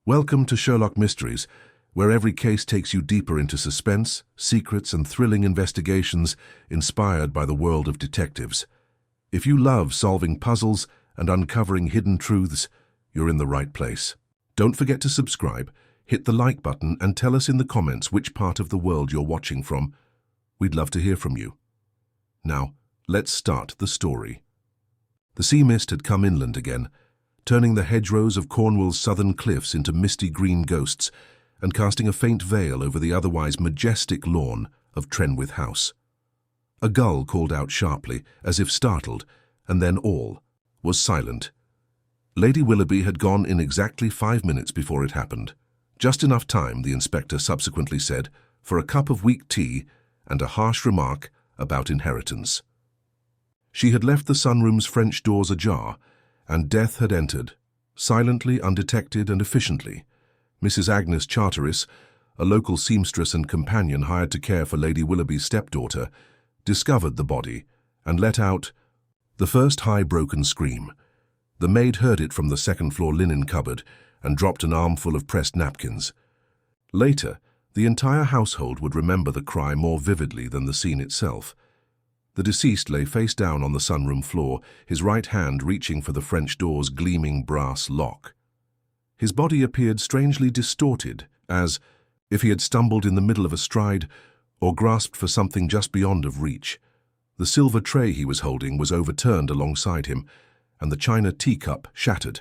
Welcome to Sherlock Mysteries, where every case takes you deeper into suspense, secrets, and thrilling investigations inspired by the world of detectives. If you love solving puzzles and uncovering hidden truths, you're in the right place. Don't forget to subscribe, hit the like button, and tell us in the comments which part of the world you're watching from. We'd love to hear from you. Now, let's start the story. The sea mist had come inland again, turning the hedgerows of Cornwall's southern cliffs into misty green ghosts and casting a faint veil over the otherwise majestic lawn of Trenwith House. A gull called out sharply, as if startled, and then all was silent. Lady Willoughby had gone in exactly 5 minutes before it happened. Just enough time, the inspector subsequently said, for a cup of weak tea and a harsh remark about inheritance. She had left the sunroom's French doors ajar, and death had entered, silently, undetected, and efficiently. Mrs. Agnes Charteris, a local seamstress and companion hired to care for Lady Willoughby's stepdaughter, discovered the body and let out the first high broken scream. The maid heard it from the second-floor linen cupboard and dropped an armful of pressed napkins. Later, the entire household would remember the cry more vividly than the scene itself. The deceased lay face down on the sunroom floor, his right hand reaching for the French door's gleaming brass lock. His body appeared strangely distorted, as if he had stumbled in the middle of a stride or grasped for something just beyond of reach. The silver tray he was holding was overturned alongside him, and the china teacup shattered.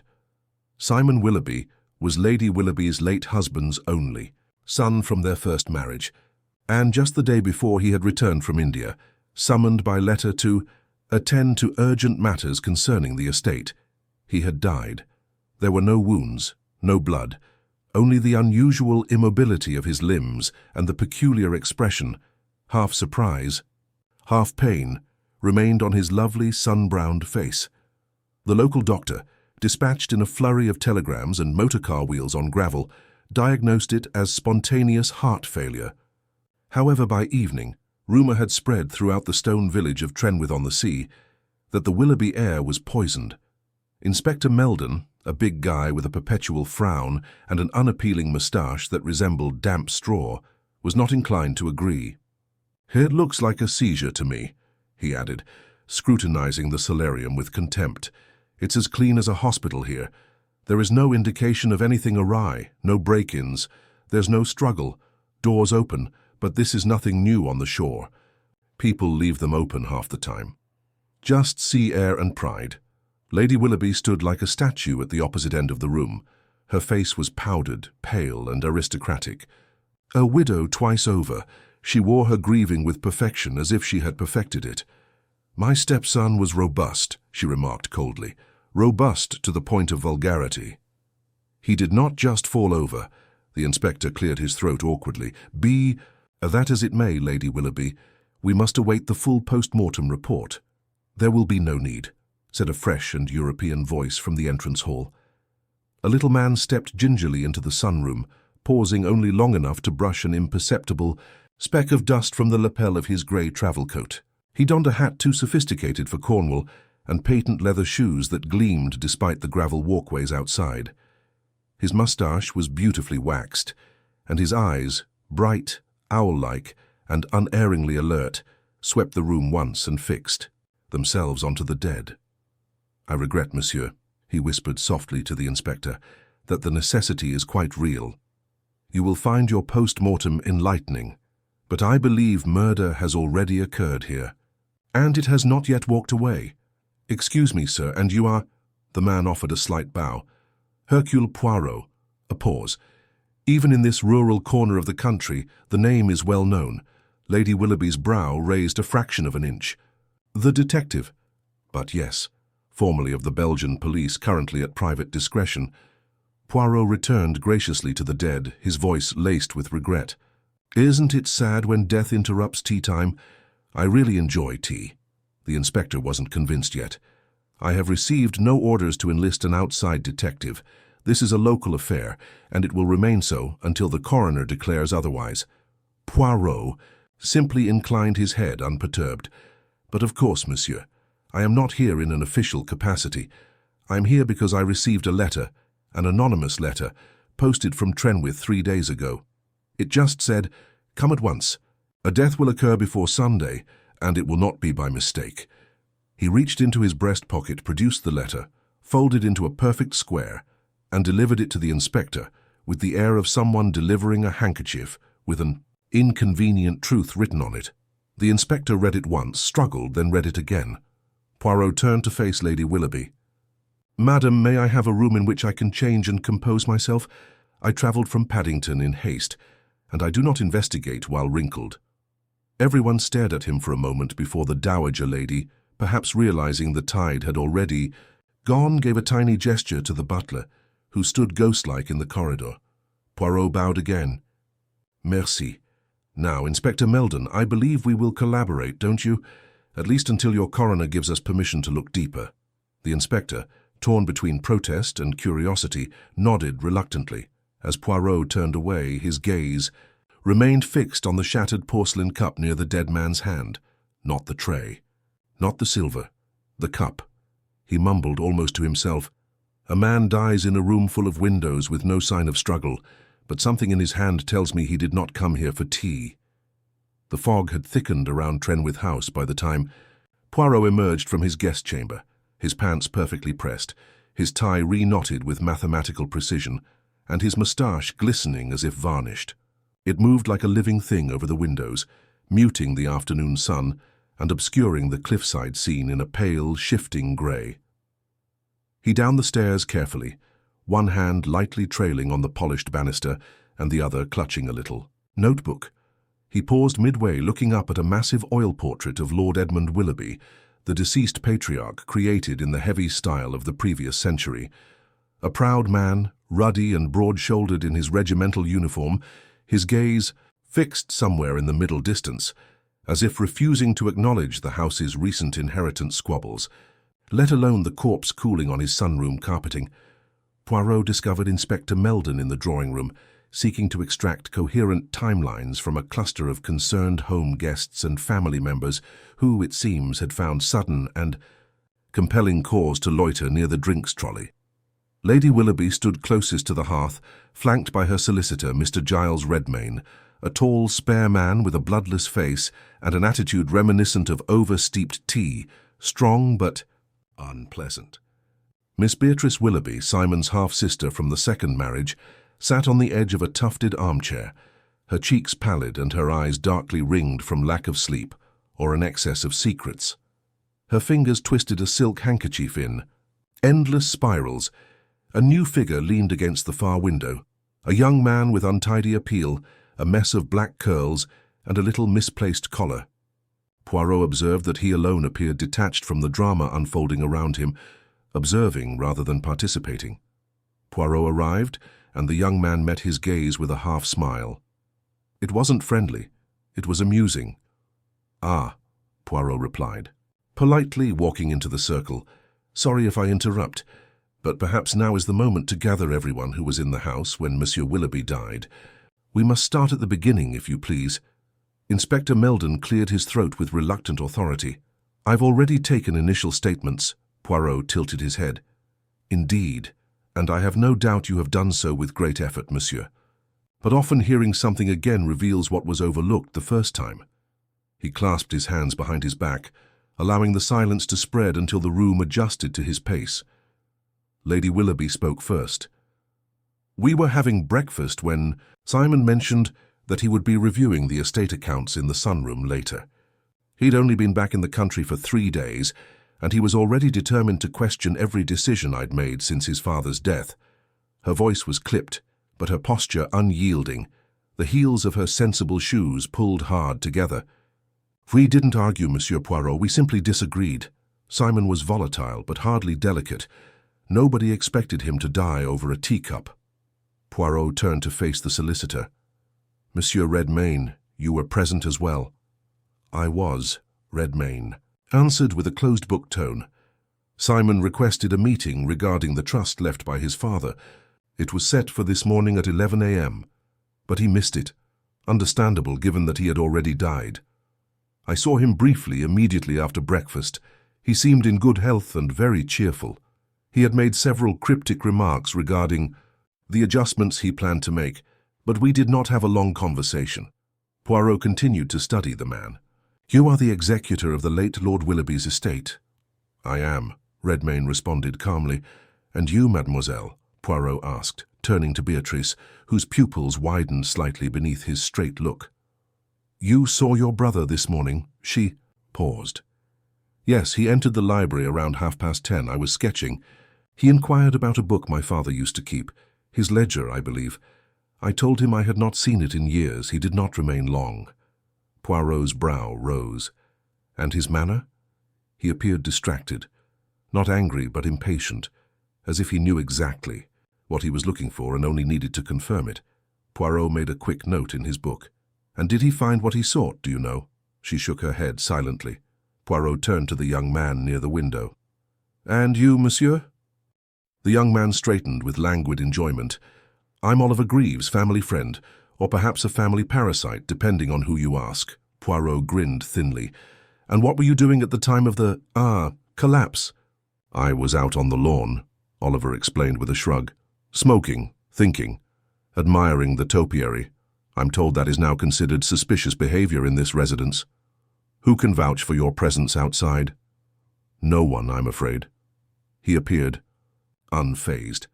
Simon Willoughby was Lady Willoughby's late husband's only son from their first marriage, and just the day before he had returned from India, summoned by letter to attend to urgent matters concerning the estate. He had died. There were no wounds, no blood, only the unusual immobility of his limbs and the peculiar expression, half surprise, half pain, remained on his lovely sun-browned face. The local doctor, dispatched in a flurry of telegrams and motor-car wheels on gravel, diagnosed it as spontaneous heart failure. However, by evening, rumour had spread throughout the stone village of Trenwith-on-the-Sea that the Willoughby heir was poisoned. Inspector Meldon, a big guy with a perpetual frown and an unappealing moustache that resembled damp straw, was not inclined to agree. "It looks like a seizure to me," he added, scrutinizing the solarium with contempt. "It's as clean as a hospital here. There is no indication of anything awry, no break-ins. There's no struggle. Doors open, but this is nothing new on the shore. People leave them open half the time. Just sea air and pride." Lady Willoughby stood like a statue at the opposite end of the room. Her face was powdered, pale, and aristocratic. A widow twice over, she wore her grieving with perfection as if she had perfected it. "My stepson was robust," she remarked coldly, "robust to the point of vulgarity." "He did not just fall over." The inspector cleared his throat awkwardly. "That as it may, Lady Willoughby, we must await the full post-mortem report." "There will be no need," said a fresh and European voice from the entrance hall. A little man stepped gingerly into the sunroom, pausing only long enough to brush an imperceptible speck of dust from the lapel of his grey travel coat. He donned a hat too sophisticated for Cornwall and patent leather shoes that gleamed despite the gravel walkways outside. His moustache was beautifully waxed, and his eyes, bright, owl-like, and unerringly alert, swept the room once and fixed themselves onto the dead. "I regret, monsieur," he whispered softly to the inspector, "that the necessity is quite real. You will find your post-mortem enlightening, but I believe murder has already occurred here, and it has not yet walked away. Excuse me, sir, and you are—" The man offered a slight bow. "HerculePoirot." A pause. "Even in this rural corner of the country, the name is well known." Lady Willoughby's brow raised a fraction of an inch. "The detective." "But yes, formerly of the Belgian police, currently at private discretion." Poirot returned graciously to the dead, his voice laced with regret. "Isn't it sad when death interrupts tea time? I really enjoy tea." The inspector wasn't convinced yet. "I have received no orders to enlist an outside detective. This is a local affair, and it will remain so until the coroner declares otherwise." Poirot simply inclined his head unperturbed. "But of course, monsieur, I am not here in an official capacity. I am here because I received a letter, an anonymous letter, posted from Trenwith 3 days ago. It just said, "Come at once. A death will occur before Sunday, and it will not be by mistake." He reached into his breast pocket, produced the letter, folded into a perfect square, and delivered it to the inspector with the air of someone delivering a handkerchief with an inconvenient truth written on it. The inspector read it once, struggled, then read it again. Poirot turned to face Lady Willoughby. "Madam, may I have a room in which I can change and compose myself? I travelled from Paddington in haste, and I do not investigate while wrinkled." Everyone stared at him for a moment before the dowager lady, perhaps realizing the tide had already gone, gave a tiny gesture to the butler, who stood ghost-like in the corridor. Poirot bowed again. "Merci. Now, Inspector Meldon, I believe we will collaborate, don't you? At least until your coroner gives us permission to look deeper." The inspector, torn between protest and curiosity, nodded reluctantly. As Poirot turned away, his gaze remained fixed on the shattered porcelain cup near the dead man's hand. Not the tray, not the silver, the cup. He mumbled almost to himself, "A man dies in a room full of windows with no sign of struggle, but something in his hand tells me he did not come here for tea." The fog had thickened around Trenwith House by the time Poirot emerged from his guest chamber, his pants perfectly pressed, his tie re-knotted with mathematical precision, and his moustache glistening as if varnished. It moved like a living thing over the windows, muting the afternoon sun and obscuring the cliffside scene in a pale, shifting grey. He downed the stairs carefully, one hand lightly trailing on the polished banister and the other clutching a little notebook. He paused midway, looking up at a massive oil portrait of Lord Edmund Willoughby, the deceased patriarch created in the heavy style of the previous century. A proud man, ruddy and broad-shouldered in his regimental uniform, his gaze fixed somewhere in the middle distance, as if refusing to acknowledge the house's recent inheritance squabbles, let alone the corpse cooling on his sunroom carpeting. Poirot discovered Inspector Meldon in the drawing-room, seeking to extract coherent timelines from a cluster of concerned home guests and family members who, it seems, had found sudden and compelling cause to loiter near the drinks trolley. Lady Willoughby stood closest to the hearth, flanked by her solicitor, Mr. Giles Redmayne, a tall, spare man with a bloodless face and an attitude reminiscent of over-steeped tea, strong but unpleasant. Miss Beatrice Willoughby, Simon's half-sister from the second marriage, sat on the edge of a tufted armchair, her cheeks pallid and her eyes darkly ringed from lack of sleep or an excess of secrets. Her fingers twisted a silk handkerchief in endless spirals. A new figure leaned against the far window, a young man with untidy appeal, a mess of black curls, and a little misplaced collar. Poirot observed that he alone appeared detached from the drama unfolding around him, observing rather than participating. Poirot arrived, and the young man met his gaze with a half-smile. It wasn't friendly, it was amusing. "Ah," Poirot replied, politely walking into the circle. "Sorry if I interrupt, but perhaps now is the moment to gather everyone who was in the house when Monsieur Willoughby died. We must start at the beginning, if you please." Inspector Meldon cleared his throat with reluctant authority. "I've already taken initial statements." Poirot tilted his head. "Indeed, and I have no doubt you have done so with great effort, monsieur. But often hearing something again reveals what was overlooked the first time." He clasped his hands behind his back, allowing the silence to spread until the room adjusted to his pace. Lady Willoughby spoke first. "We were having breakfast when Simon mentioned that he would be reviewing the estate accounts in the sunroom later. He'd only been back in the country for 3 days, and he was already determined to question every decision I'd made since his father's death." Her voice was clipped, but her posture unyielding, the heels of her sensible shoes pulled hard together. "We didn't argue, Monsieur Poirot, we simply disagreed. Simon was volatile, but hardly delicate. Nobody expected him to die over a teacup." Poirot turned to face the solicitor. "Monsieur Redmayne, you were present as well." "I was," Redmayne answered with a closed-book tone. "Simon requested a meeting regarding the trust left by his father. It was set for this morning at 11 a.m., but he missed it. Understandable, given that he had already died. I saw him briefly immediately after breakfast. He seemed in good health and very cheerful. He had made several cryptic remarks regarding the adjustments he planned to make, but we did not have a long conversation. Poirot continued to study the man. "You are the executor of the late Lord Willoughby's estate." "I am," Redmayne responded calmly. "And you, mademoiselle?" Poirot asked, turning to Beatrice, whose pupils widened slightly beneath his straight look. "You saw your brother this morning?" She paused. "Yes, he entered the library around 10:30. I was sketching. He inquired about a book my father used to keep, his ledger, I believe. I told him I had not seen it in years. He did not remain long." Poirot's brow rose. "And his manner?" He appeared distracted, not angry but impatient, as if he knew exactly what he was looking for and only needed to confirm it. Poirot made a quick note in his book. "And did he find what he sought, do you know?" She shook her head silently. Poirot turned to the young man near the window. "And you, monsieur?" The young man straightened with languid enjoyment. "I'm Oliver Greaves, family friend, or perhaps a family parasite, depending on who you ask." Poirot grinned thinly. "And what were you doing at the time of the, collapse?" "I was out on the lawn," Oliver explained with a shrug. "Smoking, thinking, admiring the topiary. I'm told that is now considered suspicious behavior in this residence. Who can vouch for your presence outside?" "No one, I'm afraid." He appeared unfazed.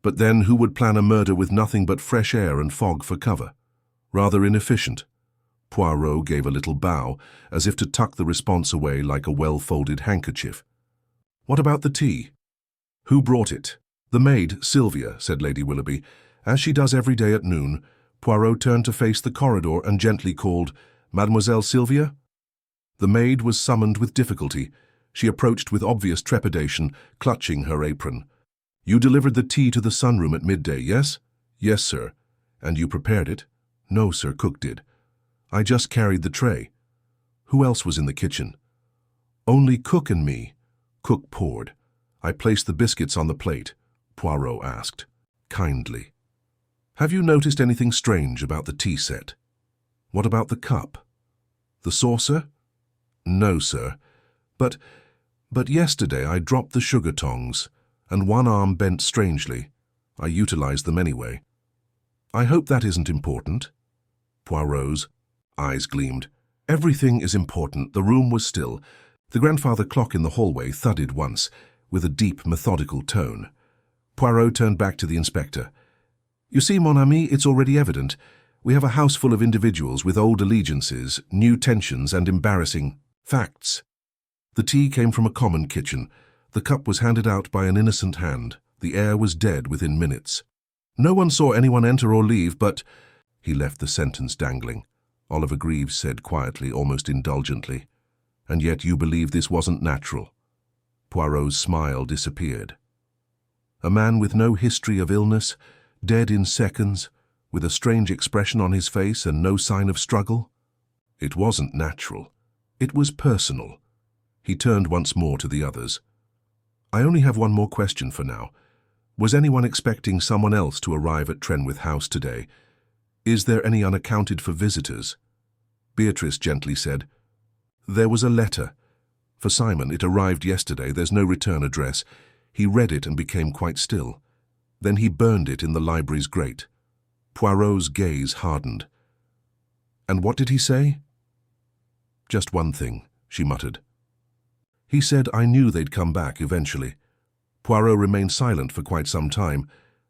But then who would plan a murder with nothing but fresh air and fog for cover? Rather inefficient. Poirot gave a little bow, as if to tuck the response away like a well-folded handkerchief. "What about the tea?" "Who brought it?" "The maid, Sylvia," said Lady Willoughby. As she does every day at noon, Poirot turned to face the corridor and gently called, "Mademoiselle Sylvia?" The maid was summoned with difficulty. She approached with obvious trepidation, clutching her apron. "You delivered the tea to the sunroom at midday, yes?" "Yes, sir." "And you prepared it?" "No, sir, cook did." "I just carried the tray." "Who else was in the kitchen?" "Only cook and me." Cook poured. "I placed the biscuits on the plate," Poirot asked, kindly. "Have you noticed anything strange about the tea set?" "What about the cup?" "The saucer?" "No, sir. But yesterday I dropped the sugar tongs, and one arm bent strangely. I utilized them anyway." "I hope that isn't important." Poirot's eyes gleamed. "Everything is important." The room was still. The grandfather clock in the hallway thudded once, with a deep, methodical tone. Poirot turned back to the inspector. "You see, mon ami, it's already evident. We have a house full of individuals with old allegiances, new tensions, and embarrassing facts. The tea came from a common kitchen. The cup was handed out by an innocent hand. The air was dead within minutes. No one saw anyone enter or leave, but—" He left the sentence dangling. Oliver Greaves said quietly, almost indulgently, "And yet you believe this wasn't natural." Poirot's smile disappeared. A man with no history of illness, dead in seconds, with a strange expression on his face and no sign of struggle? It wasn't natural. It was personal. He turned once more to the others. "I only have one more question for now. Was anyone expecting someone else to arrive at Trenwith House today? Is there any unaccounted for visitors?" Beatrice gently said, "There was a letter. For Simon, it arrived yesterday. There's no return address. He read it and became quite still. Then he burned it in the library's grate." Poirot's gaze hardened. "And what did he say?" "Just one thing," she muttered. "He said I knew they'd come back eventually." Poirot remained silent for quite some time.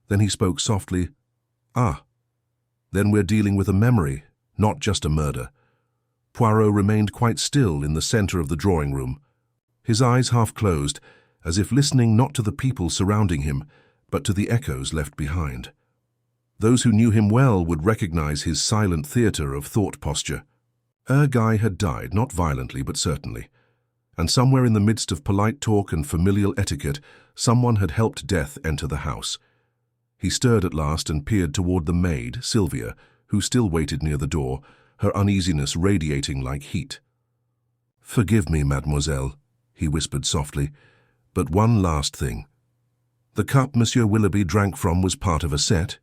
Then he spoke softly. "Ah, then we're dealing with a memory, not just a murder." Poirot remained quite still in the center of the drawing room, his eyes half closed, as if listening not to the people surrounding him, but to the echoes left behind. Those who knew him well would recognize his silent theater of thought posture. Guy had died, not violently, but certainly. And somewhere in the midst of polite talk and familial etiquette, someone had helped death enter the house. He stirred at last and peered toward the maid, Sylvia, who still waited near the door, her uneasiness radiating like heat. "Forgive me, mademoiselle," he whispered softly, "but one last thing. The cup Monsieur Willoughby drank from was part of a set?"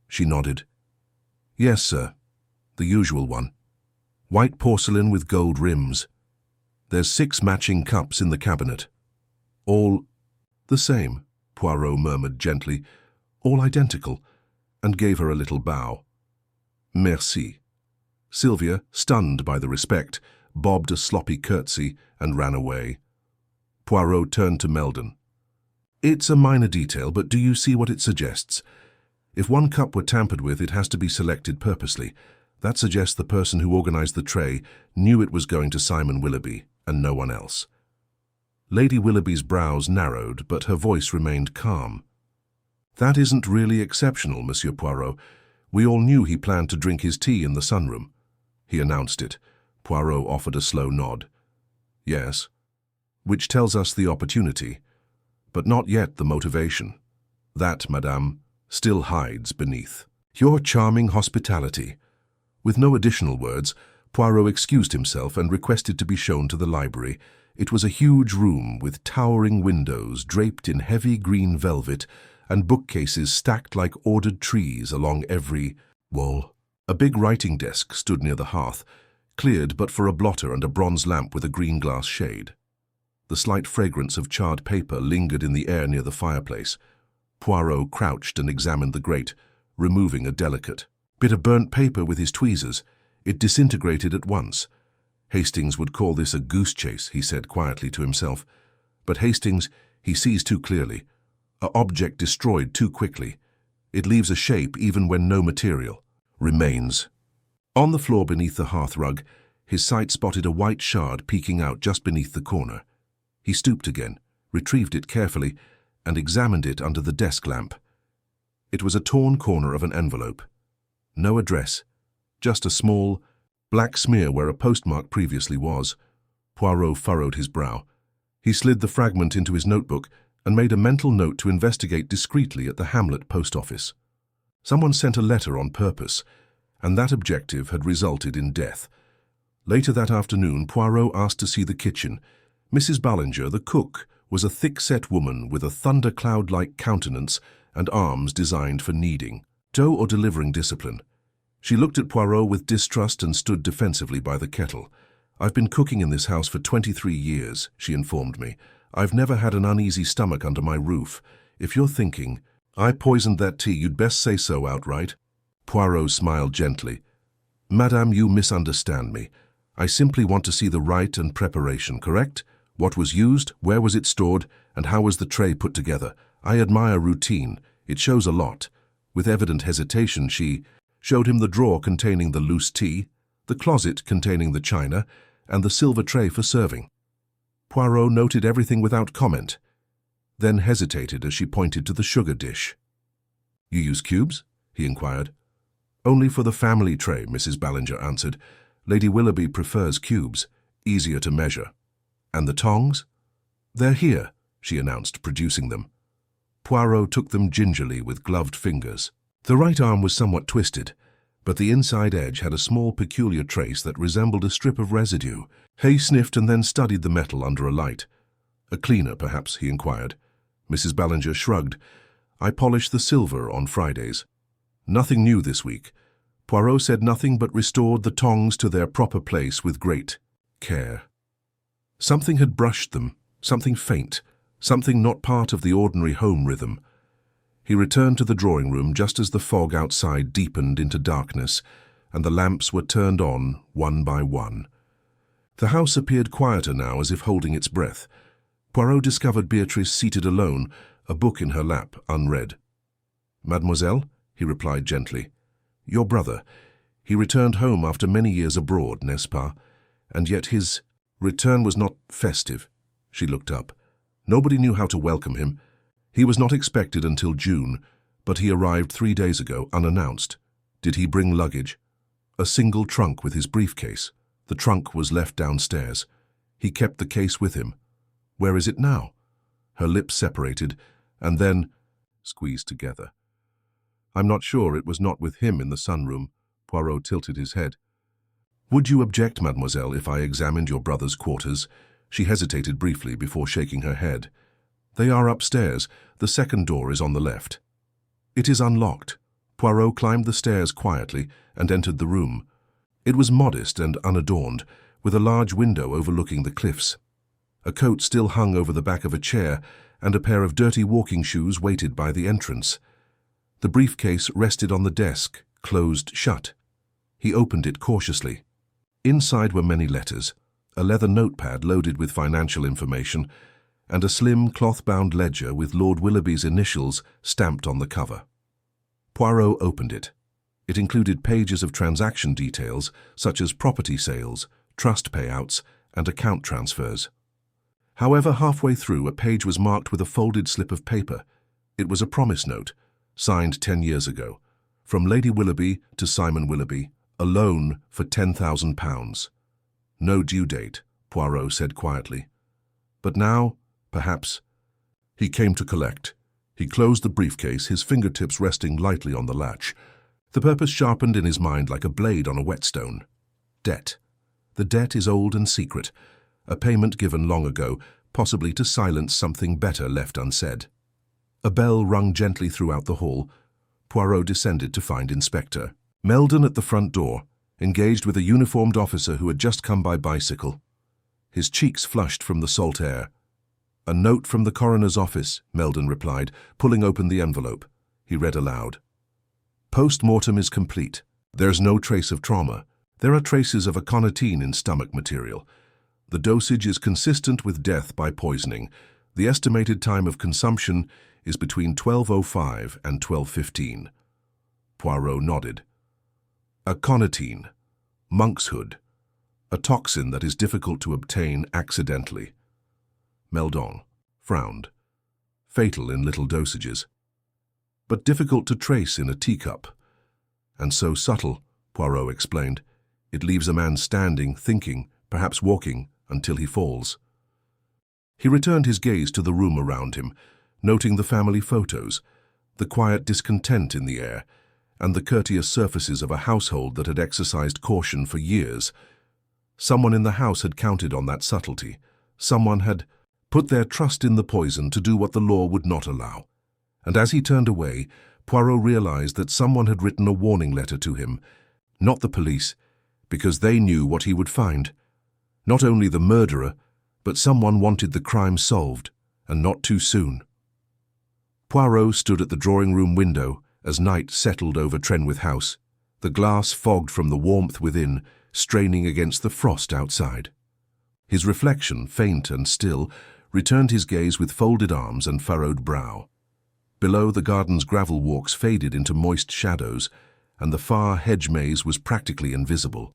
She nodded. "Yes, sir. The usual one. White porcelain with gold rims. There's 6 matching cups in the cabinet. All the same," Poirot murmured gently. all identical, and gave her a little bow. Merci. Sylvia, stunned by the respect, bobbed a sloppy curtsy and ran away. Poirot turned to Meldon. It's a minor detail, but do you see what it suggests? If one cup were tampered with, it has to be selected purposely. That suggests the person who organized the tray knew it was going to Simon Willoughby and no one else. Lady Willoughby's brows narrowed, but her voice remained calm. That isn't really exceptional, Monsieur Poirot. We all knew he planned to drink his tea in the sunroom. He announced it. Poirot offered a slow nod. Yes. Which tells us the opportunity, but not yet the motivation. That, madame, still hides beneath your charming hospitality. With no additional words, Poirot excused himself and requested to be shown to the library. It was a huge room with towering windows draped in heavy green velvet and bookcases stacked like ordered trees along every wall. A big writing desk stood near the hearth, cleared but for a blotter and a bronze lamp with a green glass shade. The slight fragrance of charred paper lingered in the air near the fireplace. Poirot crouched and examined the grate, removing a delicate bit of burnt paper with his tweezers. It disintegrated at once. Hastings would call this a goose chase, he said quietly to himself. But Hastings, he sees too clearly. An object destroyed too quickly. It leaves a shape even when no material remains. On the floor beneath the hearthrug, his sight spotted a white shard peeking out just beneath the corner. He stooped again, retrieved it carefully, and examined it under the desk lamp. It was a torn corner of an envelope. No address, just a small, black smear where a postmark previously was. Poirot furrowed his brow. He slid the fragment into his notebook and made a mental note to investigate discreetly at the Hamlet post office. Someone sent a letter on purpose, and that objective had resulted in death. Later that afternoon, Poirot asked to see the kitchen. Mrs. Ballinger, the cook, was a thick-set woman with a thundercloud-like countenance and arms designed for kneading, dough or delivering discipline. She looked at Poirot with distrust and stood defensively by the kettle. "I've been cooking in this house for 23 years, she informed me. "I've never had an uneasy stomach under my roof. If you're thinking, I poisoned that tea, you'd best say so outright." Poirot smiled gently. "Madame, you misunderstand me. I simply want to see the rite and preparation, correct? What was used, where was it stored, and how was the tray put together? I admire routine. It shows a lot." With evident hesitation, she showed him the drawer containing the loose tea, the closet containing the china, and the silver tray for serving. Poirot noted everything without comment, then hesitated as she pointed to the sugar dish. "You use cubes?" he inquired. "Only for the family tray," Mrs. Ballinger answered. "Lady Willoughby prefers cubes, easier to measure." "And the tongs?" "They're here," she announced, producing them. Poirot took them gingerly with gloved fingers. The right arm was somewhat twisted, but the inside edge had a small peculiar trace that resembled a strip of residue. He sniffed and then studied the metal under a light. "A cleaner, perhaps?" he inquired. Mrs. Ballinger shrugged. "I polish the silver on Fridays." Nothing new this week. Poirot said nothing but restored the tongs to their proper place with great care. Something had brushed them, something faint, something not part of the ordinary home rhythm. He returned to the drawing room just as the fog outside deepened into darkness, and the lamps were turned on one by one. The house appeared quieter now, as if holding its breath. Poirot discovered Beatrice seated alone, a book in her lap, unread. "Mademoiselle," he replied gently. "Your brother. He returned home after many years abroad, n'est-ce pas? And yet his return was not festive." She looked up. Nobody knew how to welcome him. He was not expected until June, but he arrived 3 days ago, unannounced. Did he bring luggage? A single trunk with his briefcase. The trunk was left downstairs. He kept the case with him. Where is it now? Her lips separated, and then squeezed together. "I'm not sure. It was not with him in the sunroom." Poirot tilted his head. "Would you object, mademoiselle, if I examined your brother's quarters?" She hesitated briefly before shaking her head. "They are upstairs. The second door is on the left." "It is unlocked." Poirot climbed the stairs quietly and entered the room. It was modest and unadorned, with a large window overlooking the cliffs. A coat still hung over the back of a chair, and a pair of dirty walking shoes waited by the entrance. The briefcase rested on the desk, closed shut. He opened it cautiously. Inside were many letters, a leather notepad loaded with financial information, and a slim cloth-bound ledger with Lord Willoughby's initials stamped on the cover. Poirot opened it. It included pages of transaction details such as property sales, trust payouts, and account transfers. However, halfway through, a page was marked with a folded slip of paper. It was a promise note, signed 10 years ago, from Lady Willoughby to Simon Willoughby, a loan for £10,000. No due date, Poirot said quietly. But now, perhaps, he came to collect. He closed the briefcase, his fingertips resting lightly on the latch. The purpose sharpened in his mind like a blade on a whetstone. Debt. The debt is old and secret, a payment given long ago, possibly to silence something better left unsaid. A bell rung gently throughout the hall. Poirot descended to find Inspector Meldon at the front door, engaged with a uniformed officer who had just come by bicycle. His cheeks flushed from the salt air. "A note from the coroner's office," Meldon replied, pulling open the envelope. He read aloud. "Post-mortem is complete. There's no trace of trauma. There are traces of aconitine in stomach material. The dosage is consistent with death by poisoning. The estimated time of consumption is between 12:05 and 12:15. Poirot nodded. Aconitine, monkshood, a toxin that is difficult to obtain accidentally. Meldon frowned. Fatal in little dosages, but difficult to trace in a teacup. And so subtle, Poirot explained. It leaves a man standing, thinking, perhaps walking, until he falls. He returned his gaze to the room around him, noting the family photos, the quiet discontent in the air, and the courteous surfaces of a household that had exercised caution for years. Someone in the house had counted on that subtlety. Someone had put their trust in the poison to do what the law would not allow. And as he turned away, Poirot realized that someone had written a warning letter to him. Not the police, because they knew what he would find. Not only the murderer, but someone wanted the crime solved, and not too soon. Poirot stood at the drawing-room window as night settled over Trenwith House, the glass fogged from the warmth within, straining against the frost outside. His reflection, faint and still, returned his gaze with folded arms and furrowed brow. Below, the garden's gravel walks faded into moist shadows, and the far hedge maze was practically invisible.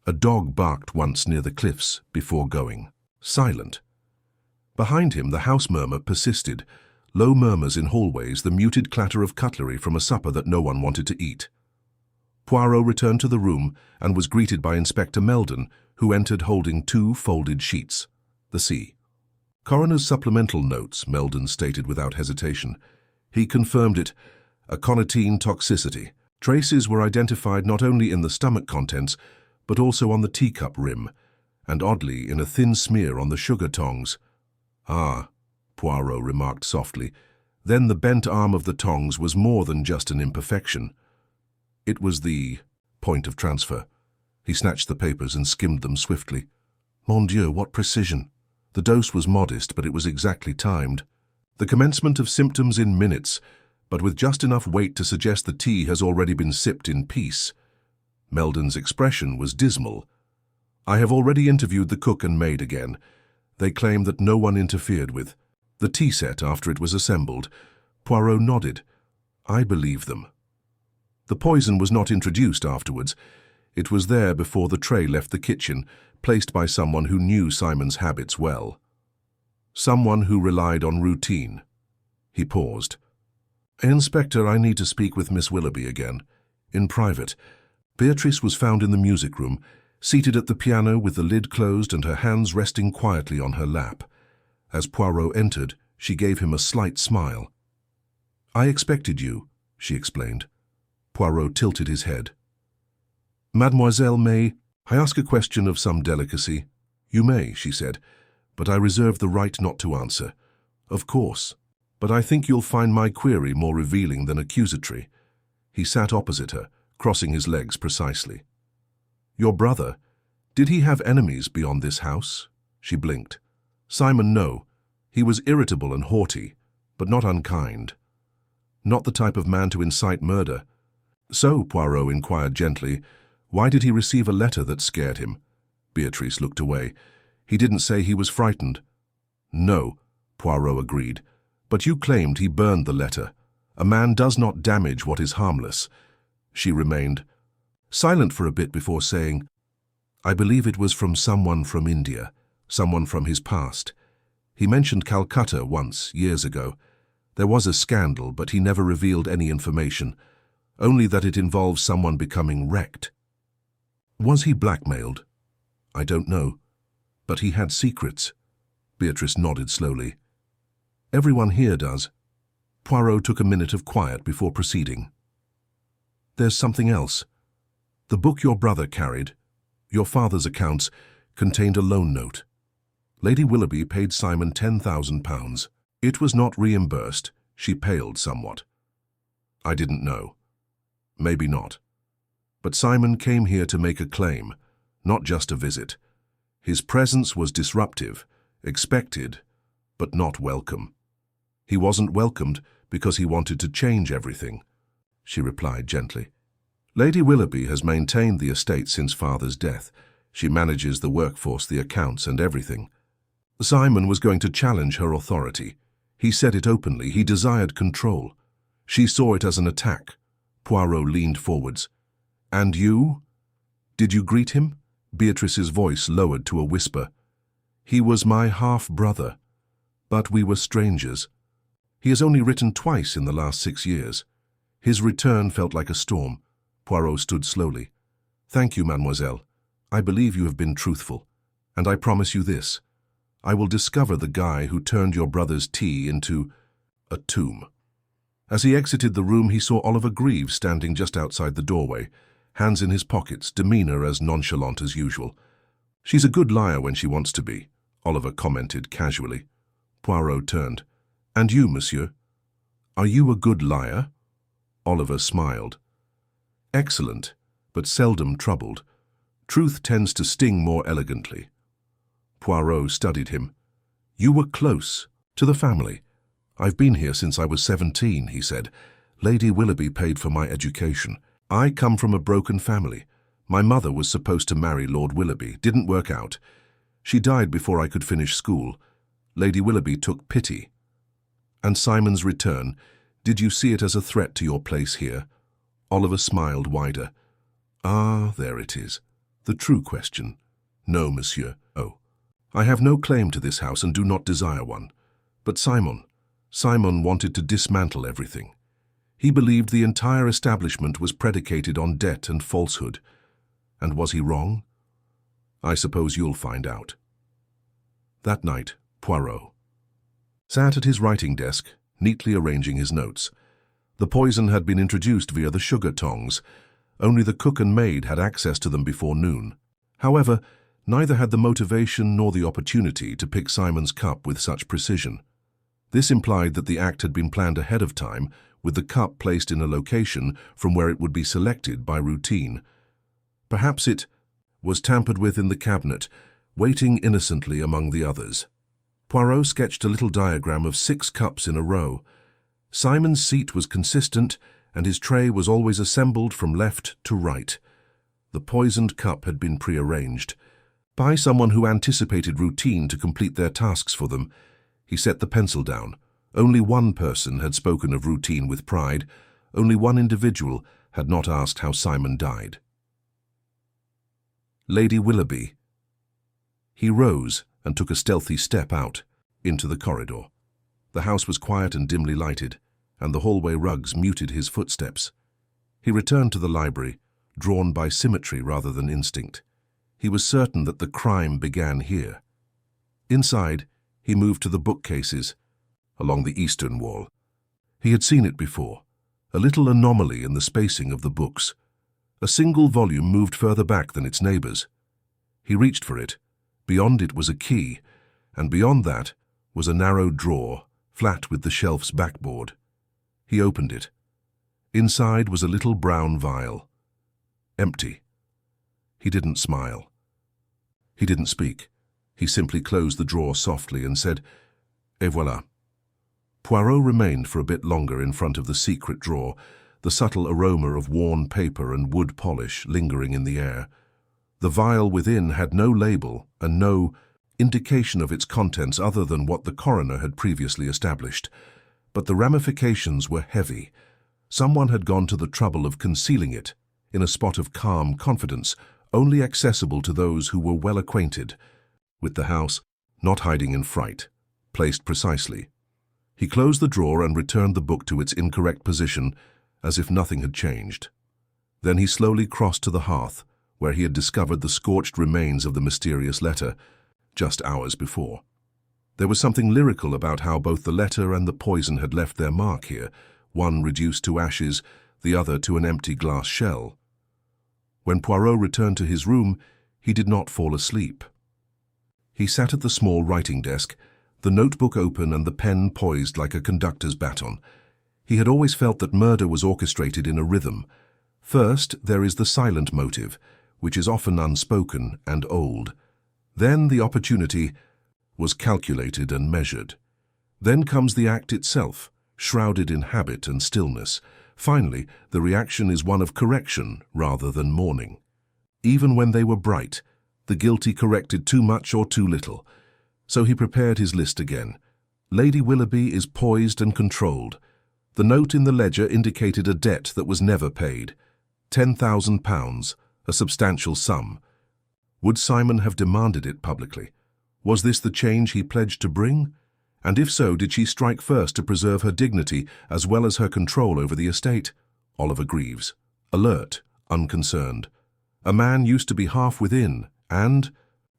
A dog barked once near the cliffs before going, silent. Behind him, the house murmur persisted, low murmurs in hallways, the muted clatter of cutlery from a supper that no one wanted to eat. Poirot returned to the room and was greeted by Inspector Meldon, who entered holding 2 folded sheets. The sea. Coroner's supplemental notes, Meldon stated without hesitation. He confirmed it. Aconitine toxicity. Traces were identified not only in the stomach contents, but also on the teacup rim, and oddly in a thin smear on the sugar tongs. "Ah," Poirot remarked softly. Then the bent arm of the tongs was more than just an imperfection. It was the point of transfer. He snatched the papers and skimmed them swiftly. Mon Dieu, what precision! The dose was modest, but it was exactly timed. The commencement of symptoms in minutes, but with just enough weight to suggest the tea has already been sipped in peace. Meldon's expression was dismal. "I have already interviewed the cook and maid again. They claim that no one interfered with the tea set after it was assembled." Poirot nodded. "I believe them." The poison was not introduced afterwards. It was there before the tray left the kitchen, placed by someone who knew Simon's habits well. Someone who relied on routine. He paused. "Inspector, I need to speak with Miss Willoughby again. In private." Beatrice was found in the music room, seated at the piano with the lid closed and her hands resting quietly on her lap. As Poirot entered, she gave him a slight smile. "I expected you," she explained. Poirot tilted his head. "Mademoiselle, may I ask a question of some delicacy?" "You may," she said, "but I reserve the right not to answer." "Of course, but I think you'll find my query more revealing than accusatory." He sat opposite her, crossing his legs precisely. "Your brother, did he have enemies beyond this house?" She blinked. "Simon, no. He was irritable and haughty, but not unkind." Not the type of man to incite murder. So, Poirot inquired gently, why did he receive a letter that scared him? Beatrice looked away. He didn't say he was frightened. No, Poirot agreed, but you claimed he burned the letter. A man does not damage what is harmless. She remained silent for a bit before saying, I believe it was from someone from India, someone from his past. He mentioned Calcutta once, years ago. There was a scandal, but he never revealed any information, only that it involves someone becoming wrecked. Was he blackmailed? I don't know, but he had secrets. Beatrice nodded slowly. Everyone here does. Poirot took a minute of quiet before proceeding. There's something else. The book your brother carried, your father's accounts, contained a loan note. Lady Willoughby paid Simon £10,000. It was not reimbursed. She paled somewhat. I didn't know. Maybe not. But Simon came here to make a claim, not just a visit. His presence was disruptive, expected, but not welcome. He wasn't welcomed because he wanted to change everything, she replied gently. Lady Willoughby has maintained the estate since father's death. She manages the workforce, the accounts, and everything. Simon was going to challenge her authority. He said it openly. He desired control. She saw it as an attack. Poirot leaned forwards. And you? Did you greet him? Beatrice's voice lowered to a whisper. He was my half-brother, but we were strangers. He has only written twice in the last 6 years. His return felt like a storm. Poirot stood slowly. Thank you, mademoiselle. I believe you have been truthful, and I promise you this. I will discover the guy who turned your brother's tea into a tomb. As he exited the room, he saw Oliver Greaves standing just outside the doorway, hands in his pockets, demeanor as nonchalant as usual. She's a good liar when she wants to be, Oliver commented casually. Poirot turned. And you, monsieur? Are you a good liar? Oliver smiled. Excellent, but seldom troubled. Truth tends to sting more elegantly. Poirot studied him. You were close to the family. I've been here since I was 17, he said. Lady Willoughby paid for my education. I come from a broken family. My mother was supposed to marry Lord Willoughby. Didn't work out. She died before I could finish school. Lady Willoughby took pity. And Simon's return, did you see it as a threat to your place here? Oliver smiled wider. Ah, there it is. The true question. No, monsieur. Oh. I have no claim to this house and do not desire one. But Simon wanted to dismantle everything. He believed the entire establishment was predicated on debt and falsehood. And was he wrong? I suppose you'll find out. That night, Poirot sat at his writing desk, neatly arranging his notes. The poison had been introduced via the sugar tongs. Only the cook and maid had access to them before noon. However, neither had the motivation nor the opportunity to pick Simon's cup with such precision. This implied that the act had been planned ahead of time, with the cup placed in a location from where it would be selected by routine. Perhaps it was tampered with in the cabinet, waiting innocently among the others. Poirot sketched a little diagram of 6 cups in a row. Simon's seat was consistent, and his tray was always assembled from left to right. The poisoned cup had been prearranged by someone who anticipated routine to complete their tasks for them. He set the pencil down. Only one person had spoken of routine with pride. Only one individual had not asked how Simon died. Lady Willoughby. He rose and took a stealthy step out into the corridor. The house was quiet and dimly lighted, and the hallway rugs muted his footsteps. He returned to the library, drawn by symmetry rather than instinct. He was certain that the crime began here. Inside, he moved to the bookcases along the eastern wall. He had seen it before, a little anomaly in the spacing of the books. A single volume moved further back than its neighbors. He reached for it. Beyond it was a key, and beyond that was a narrow drawer, flat with the shelf's backboard. He opened it. Inside was a little brown vial. Empty. He didn't smile. He didn't speak. He simply closed the drawer softly and said, "Et voilà." Poirot remained for a bit longer in front of the secret drawer, the subtle aroma of worn paper and wood polish lingering in the air. The vial within had no label and no indication of its contents other than what the coroner had previously established. But the ramifications were heavy. Someone had gone to the trouble of concealing it in a spot of calm confidence, only accessible to those who were well acquainted with the house, not hiding in fright, placed precisely. He closed the drawer and returned the book to its incorrect position, as if nothing had changed. Then he slowly crossed to the hearth, where he had discovered the scorched remains of the mysterious letter, just hours before. There was something lyrical about how both the letter and the poison had left their mark here, one reduced to ashes, the other to an empty glass shell. When Poirot returned to his room, he did not fall asleep. He sat at the small writing desk, the notebook open and the pen poised like a conductor's baton. He had always felt that murder was orchestrated in a rhythm. First, there is the silent motive, which is often unspoken and old. Then the opportunity was calculated and measured. Then comes the act itself, shrouded in habit and stillness. Finally, the reaction is one of correction rather than mourning. Even when they were bright, the guilty corrected too much or too little. So he prepared his list again. Lady Willoughby is poised and controlled. The note in the ledger indicated a debt that was never paid. £10,000, a substantial sum. Would Simon have demanded it publicly? Was this the change he pledged to bring? And if so, did she strike first to preserve her dignity as well as her control over the estate? Oliver Greaves, alert, unconcerned. A man used to be half within and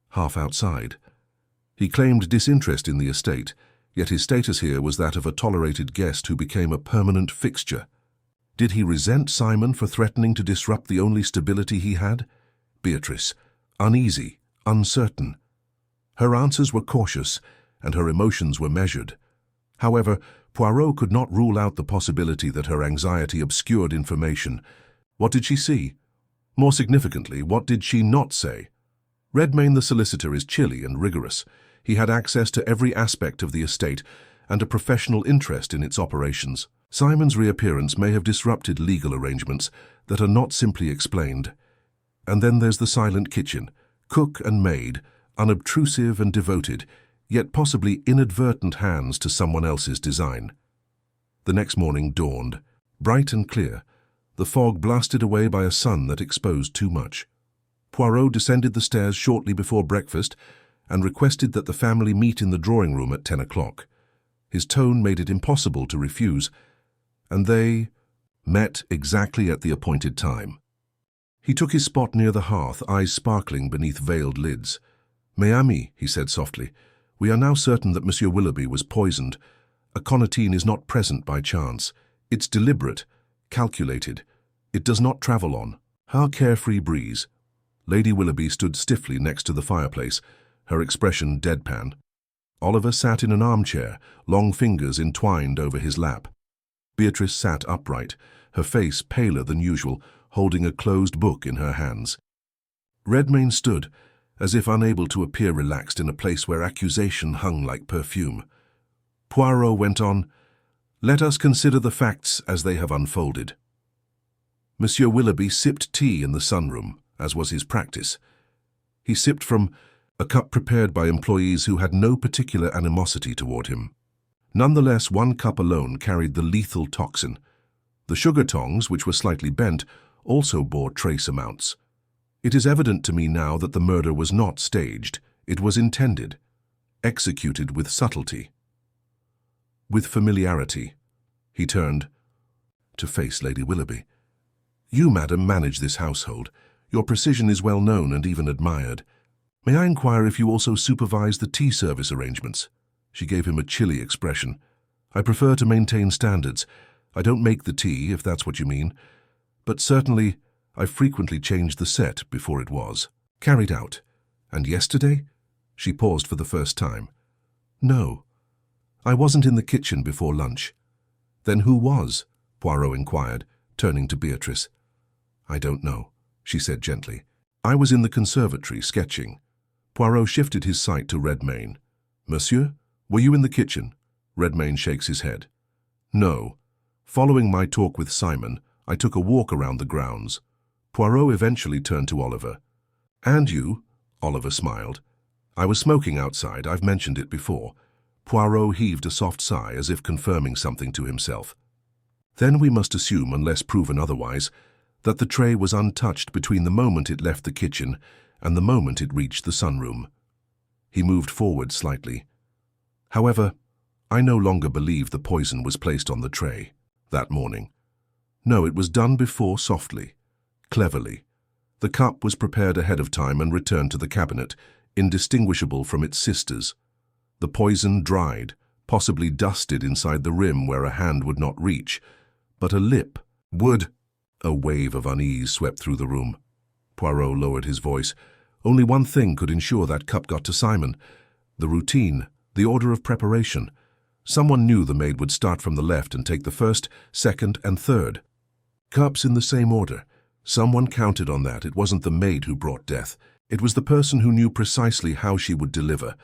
half outside. He claimed disinterest in the estate, yet his status here was that of a tolerated guest who became a permanent fixture. Did he resent Simon for threatening to disrupt the only stability he had? Beatrice, uneasy, uncertain. Her answers were cautious, and her emotions were measured. However, Poirot could not rule out the possibility that her anxiety obscured information. What did she see? More significantly, what did she not say? Redmayne the solicitor is chilly and rigorous. He had access to every aspect of the estate and a professional interest in its operations. Simon's reappearance may have disrupted legal arrangements that are not simply explained. And then there's the silent kitchen, cook and maid, unobtrusive and devoted, yet possibly inadvertent hands to someone else's design. The next morning dawned, bright and clear, the fog blasted away by a sun that exposed too much. Poirot descended the stairs shortly before breakfast and requested that the family meet in the drawing room at 10 o'clock. His tone made it impossible to refuse, and they met exactly at the appointed time. He took his spot near the hearth, eyes sparkling beneath veiled lids. "Mes amis," he said softly, "we are now certain that Monsieur Willoughby was poisoned. Aconitine is not present by chance. It's deliberate, calculated. It does not travel on her carefree breeze." Lady Willoughby stood stiffly next to the fireplace, her expression deadpan. Oliver sat in an armchair, long fingers entwined over his lap. Beatrice sat upright, her face paler than usual, holding a closed book in her hands. Redmayne stood, as if unable to appear relaxed in a place where accusation hung like perfume. Poirot went on, "Let us consider the facts as they have unfolded." Monsieur Willoughby sipped tea in the sunroom, as was his practice. He sipped from a cup prepared by employees who had no particular animosity toward him. Nonetheless, one cup alone carried the lethal toxin. The sugar tongs, which were slightly bent, also bore trace amounts. It is evident to me now that the murder was not staged. It was intended, executed with subtlety, with familiarity. He turned to face Lady Willoughby. "You, madam, manage this household. Your precision is well known and even admired. May I inquire if you also supervise the tea service arrangements?" She gave him a chilly expression. "I prefer to maintain standards. I don't make the tea, if that's what you mean. But certainly, I frequently changed the set before it was carried out. And yesterday?" She paused for the first time. "No. I wasn't in the kitchen before lunch." "Then who was?" Poirot inquired, turning to Beatrice. "I don't know," she said gently. "I was in the conservatory sketching." Poirot shifted his sight to Redmayne. "Monsieur, were you in the kitchen?" Redmayne shakes his head. No. Following my talk with Simon, I took a walk around the grounds. Poirot eventually turned to Oliver. And you? Oliver smiled. I was smoking outside, I've mentioned it before. Poirot heaved a soft sigh as if confirming something to himself. Then we must assume, unless proven otherwise, that the tray was untouched between the moment it left the kitchen and the moment it reached the sunroom. He moved forward slightly. However, I no longer believe the poison was placed on the tray that morning. No, it was done before softly, cleverly. The cup was prepared ahead of time and returned to the cabinet, indistinguishable from its sisters. The poison dried, possibly dusted inside the rim where a hand would not reach, but a lip would. A wave of unease swept through the room. Poirot lowered his voice. Only one thing could ensure that cup got to Simon. The routine, the order of preparation. Someone knew the maid would start from the left and take the first, second, and third. Cups in the same order. Someone counted on that. It wasn't the maid who brought death. It was the person who knew precisely how she would deliver.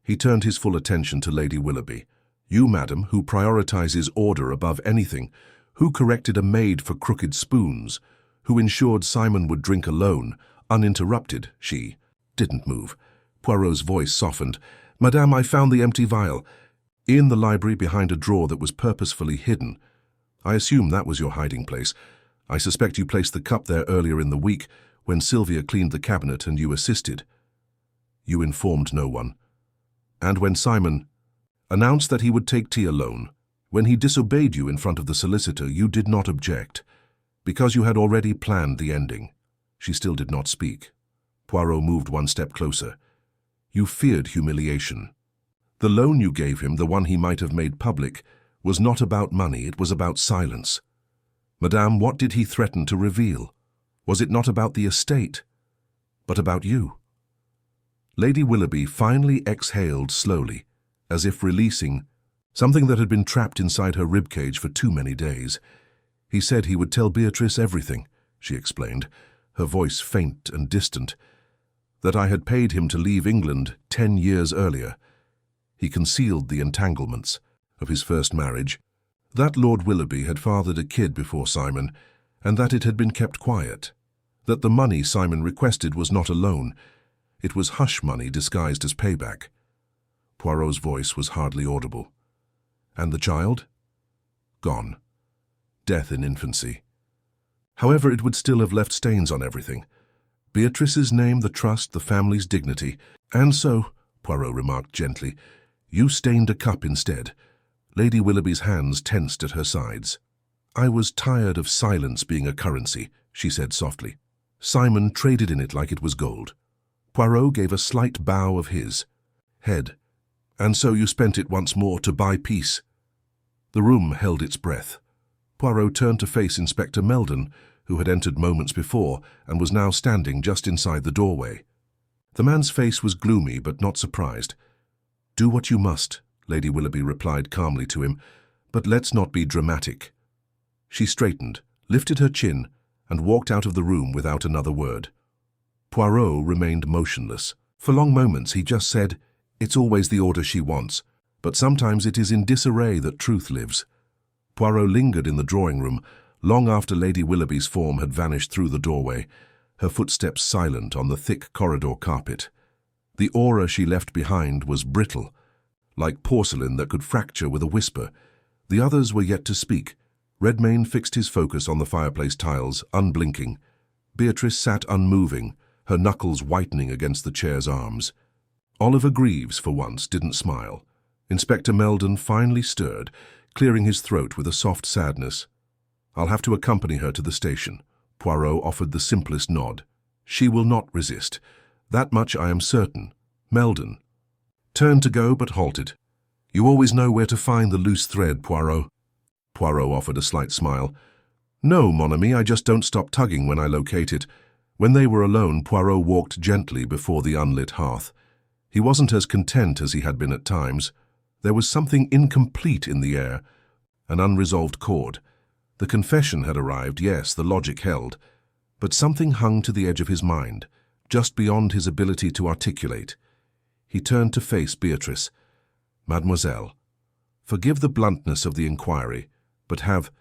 He turned his full attention to Lady Willoughby. You, madam, who prioritizes order above anything, who corrected a maid for crooked spoons, who ensured Simon would drink alone, uninterrupted. She didn't move. Poirot's voice softened. Madame, I found the empty vial. In the library behind a drawer that was purposefully hidden. I assume that was your hiding place. I suspect you placed the cup there earlier in the week when Sylvia cleaned the cabinet and you assisted. You informed no one. And when Simon announced that he would take tea alone, when he disobeyed you in front of the solicitor, you did not object, because you had already planned the ending. She still did not speak. Poirot moved one step closer. You feared humiliation. The loan you gave him, the one he might have made public, was not about money, it was about silence. Madame, what did he threaten to reveal? Was it not about the estate, but about you? Lady Willoughby finally exhaled slowly, as if releasing something that had been trapped inside her ribcage for too many days. He said he would tell Beatrice everything, she explained, her voice faint and distant, that I had paid him to leave England 10 years earlier. He concealed the entanglements of his first marriage, that Lord Willoughby had fathered a kid before Simon, and that it had been kept quiet, that the money Simon requested was not a loan, it was hush money disguised as payback. Poirot's voice was hardly audible. And the child? Gone. Death in infancy. However, it would still have left stains on everything. Beatrice's name, the trust, the family's dignity. And so, Poirot remarked gently, you stained a cup instead. Lady Willoughby's hands tensed at her sides. I was tired of silence being a currency, she said softly. Simon traded in it like it was gold. Poirot gave a slight bow of his head. And so you spent it once more to buy peace. The room held its breath. Poirot turned to face Inspector Meldon, who had entered moments before and was now standing just inside the doorway. The man's face was gloomy but not surprised. Do what you must, Lady Willoughby replied calmly to him, but let's not be dramatic. She straightened, lifted her chin, and walked out of the room without another word. Poirot remained motionless. For long moments he just said, it's always the order she wants, but sometimes it is in disarray that truth lives. Poirot lingered in the drawing room, long after Lady Willoughby's form had vanished through the doorway, her footsteps silent on the thick corridor carpet. The aura she left behind was brittle, like porcelain that could fracture with a whisper. The others were yet to speak. Redmayne fixed his focus on the fireplace tiles, unblinking. Beatrice sat unmoving, her knuckles whitening against the chair's arms. Oliver Greaves, for once, didn't smile. Inspector Meldon finally stirred, clearing his throat with a soft sadness. I'll have to accompany her to the station. Poirot offered the simplest nod. She will not resist. That much I am certain. Meldon turned to go but halted. You always know where to find the loose thread, Poirot. Poirot offered a slight smile. No, mon ami, I just don't stop tugging when I locate it. When they were alone, Poirot walked gently before the unlit hearth. He wasn't as content as he had been at times. There was something incomplete in the air, an unresolved chord. The confession had arrived, yes, the logic held, but something hung to the edge of his mind, just beyond his ability to articulate. He turned to face Beatrice. Mademoiselle, Forgive the bluntness of the inquiry, but have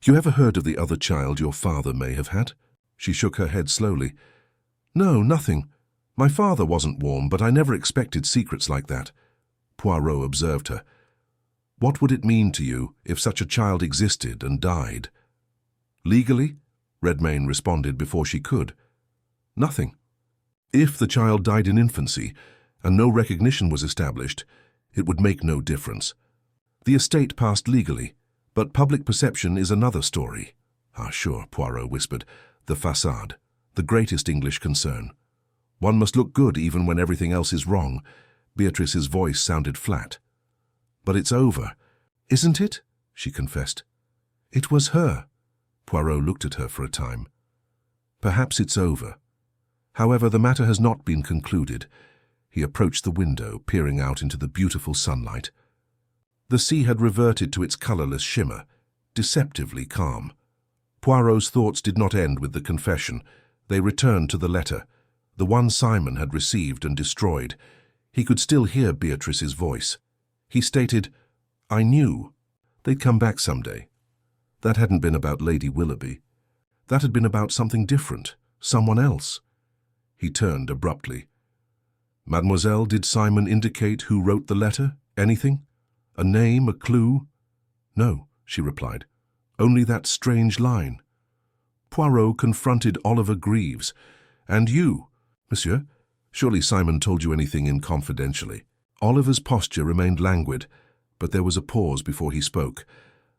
you ever heard of the other child your father may have had? She shook her head slowly. No, nothing. My father wasn't warm, but I never expected secrets like that. Poirot observed her. What would it mean to you if such a child existed and died? Legally? Redmayne responded before she could. Nothing. If the child died in infancy and no recognition was established, it would make no difference. The estate passed legally, but public perception is another story. Ah, sure, Poirot whispered. The façade, the greatest English concern. One must look good even when everything else is wrong. Beatrice's voice sounded flat. But it's over, isn't it? She confessed. It was her. Poirot looked at her for a time. Perhaps it's over. However, the matter has not been concluded. He approached the window, peering out into the beautiful sunlight. The sea had reverted to its colourless shimmer, deceptively calm. Poirot's thoughts did not end with the confession. They returned to the letter, the one Simon had received and destroyed. He could still hear Beatrice's voice. He stated, I knew. They'd come back someday. That hadn't been about Lady Willoughby. That had been about something different, someone else. He turned abruptly. Mademoiselle, did Simon indicate who wrote the letter? Anything? A name, a clue? No, she replied. Only that strange line. Poirot confronted Oliver Greaves. And you, monsieur? Surely Simon told you anything inconfidentially. Oliver's posture remained languid, but there was a pause before he spoke.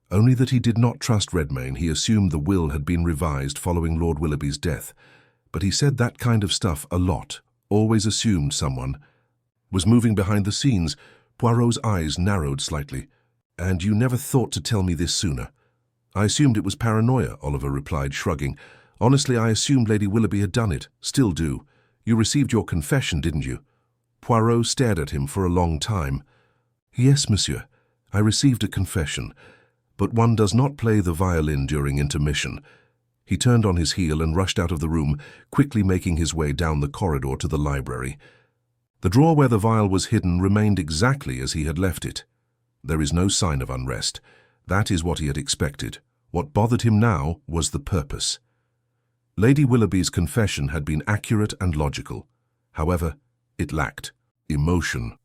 Only that he did not trust Redmayne. He assumed the will had been revised following Lord Willoughby's death. But he said that kind of stuff a lot, always assumed someone was moving behind the scenes. Poirot's eyes narrowed slightly. And you never thought to tell me this sooner? I assumed it was paranoia, Oliver replied, shrugging. Honestly, I assumed Lady Willoughby had done it. Still do. You received your confession, didn't you? Poirot stared at him for a long time. Yes, monsieur. I received a confession. But one does not play the violin during intermission. He turned on his heel and rushed out of the room, quickly making his way down the corridor to the library. The drawer where the vial was hidden remained exactly as he had left it. There is no sign of unrest. That is what he had expected. What bothered him now was the purpose. Lady Willoughby's confession had been accurate and logical. However, it lacked emotion.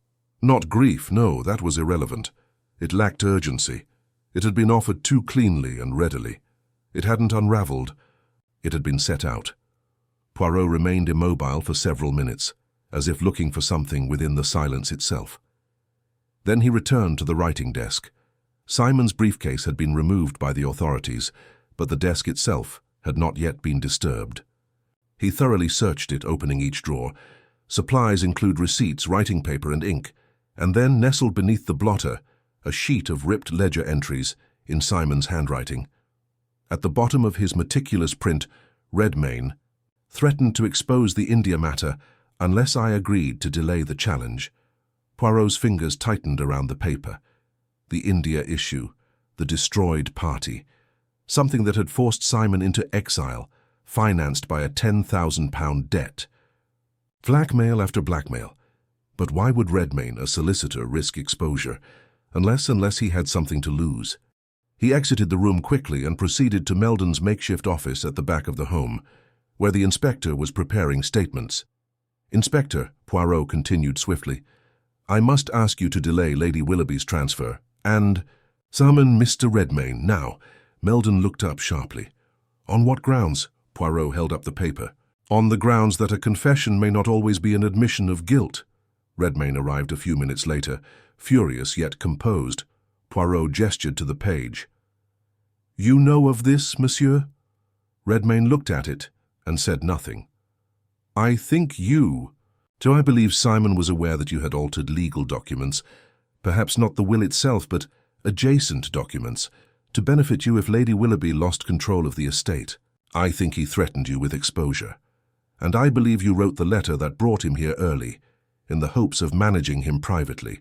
Not grief, no, that was irrelevant. It lacked urgency. It had been offered too cleanly and readily. It hadn't unravelled. It had been set out. Poirot remained immobile for several minutes, as if looking for something within the silence itself. Then he returned to the writing desk. Simon's briefcase had been removed by the authorities, but the desk itself had not yet been disturbed. He thoroughly searched it, opening each drawer. Supplies include receipts, writing paper and ink, and then nestled beneath the blotter, a sheet of ripped ledger entries in Simon's handwriting. At the bottom of his meticulous print, Redmayne threatened to expose the India matter unless I agreed to delay the challenge. Poirot's fingers tightened around the paper. The India issue, the destroyed party, something that had forced Simon into exile, financed by a £10,000 debt. Blackmail after blackmail. But why would Redmayne, a solicitor, risk exposure, unless he had something to lose? He exited the room quickly and proceeded to Meldon's makeshift office at the back of the home, where the inspector was preparing statements. Inspector, Poirot continued swiftly, I must ask you to delay Lady Willoughby's transfer, and summon Mr. Redmayne now. Meldon looked up sharply. On what grounds? Poirot held up the paper. On the grounds that a confession may not always be an admission of guilt. Redmayne arrived a few minutes later, furious yet composed. Poirot gestured to the page. You know of this, monsieur? Redmayne looked at it and said nothing. I think you... Do I believe Simon was aware that you had altered legal documents, perhaps not the will itself, but adjacent documents, to benefit you if Lady Willoughby lost control of the estate? I think he threatened you with exposure. And I believe you wrote the letter that brought him here early, in the hopes of managing him privately.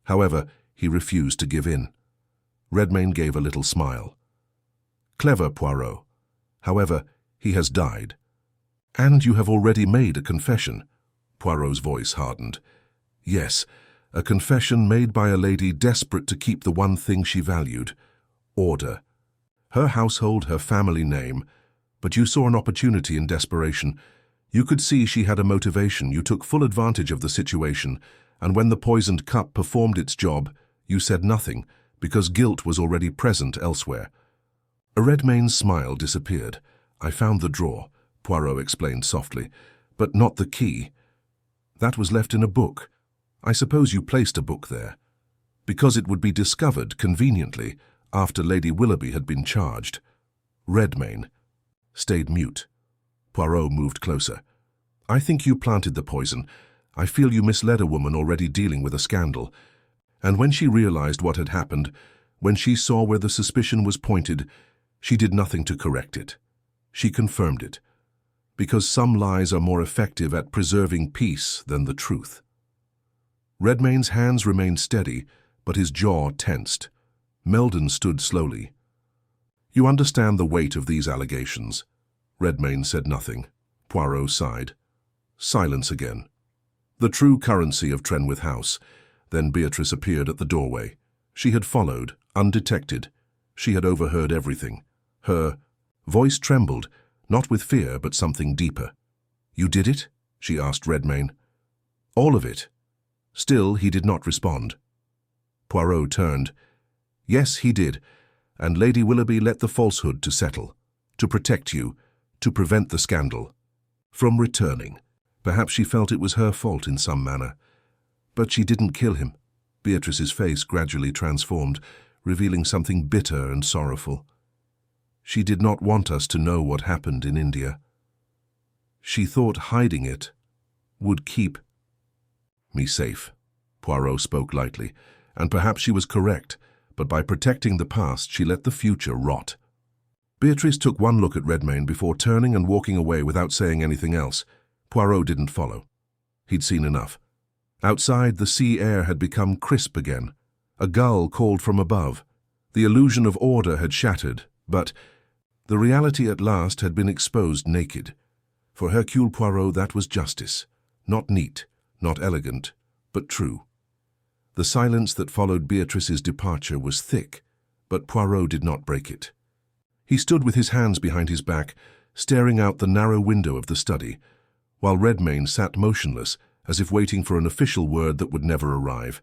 However, he refused to give in. Redmayne gave a little smile. Clever, Poirot. However, he has died. And you have already made a confession. Poirot's voice hardened. Yes, A confession made by a lady desperate to keep the one thing she valued: order. Her household, her family name. But you saw an opportunity in desperation. You could see she had a motivation. You took full advantage of the situation, and when the poisoned cup performed its job, you said nothing, because guilt was already present elsewhere. Redmayne's smile disappeared. I found the drawer, Poirot explained softly, but not the key. That was left in a book. I suppose you placed a book there, because it would be discovered conveniently after Lady Willoughby had been charged. Redmayne stayed mute. Poirot moved closer. I think you planted the poison. I feel you misled a woman already dealing with a scandal. And when she realized what had happened, when she saw where the suspicion was pointed, she did nothing to correct it. She confirmed it. Because some lies are more effective at preserving peace than the truth. Redmayne's hands remained steady, but his jaw tensed. Meldon stood slowly. You understand the weight of these allegations. Redmayne said nothing. Poirot sighed. Silence again. The true currency of Trenwith House. Then Beatrice appeared at the doorway. She had followed, undetected. She had overheard everything. Her voice trembled, not with fear, but something deeper. You did it? She asked Redmayne. All of it. Still, he did not respond. Poirot turned. Yes, he did, and Lady Willoughby let the falsehood to settle, to protect you, to prevent the scandal from returning. Perhaps she felt it was her fault in some manner. But she didn't kill him. Beatrice's face gradually transformed, revealing something bitter and sorrowful. She did not want us to know what happened in India. She thought hiding it would keep me safe. Poirot spoke lightly, and perhaps she was correct, but by protecting the past she let the future rot. Beatrice took one look at Redmayne before turning and walking away without saying anything else. Poirot didn't follow. He'd seen enough. Outside, the sea air had become crisp again. A gull called from above. The illusion of order had shattered, but the reality at last had been exposed naked. For Hercule Poirot, that was justice. Not neat, not elegant, but true. The silence that followed Beatrice's departure was thick, but Poirot did not break it. He stood with his hands behind his back, staring out the narrow window of the study, while Redmayne sat motionless, as if waiting for an official word that would never arrive.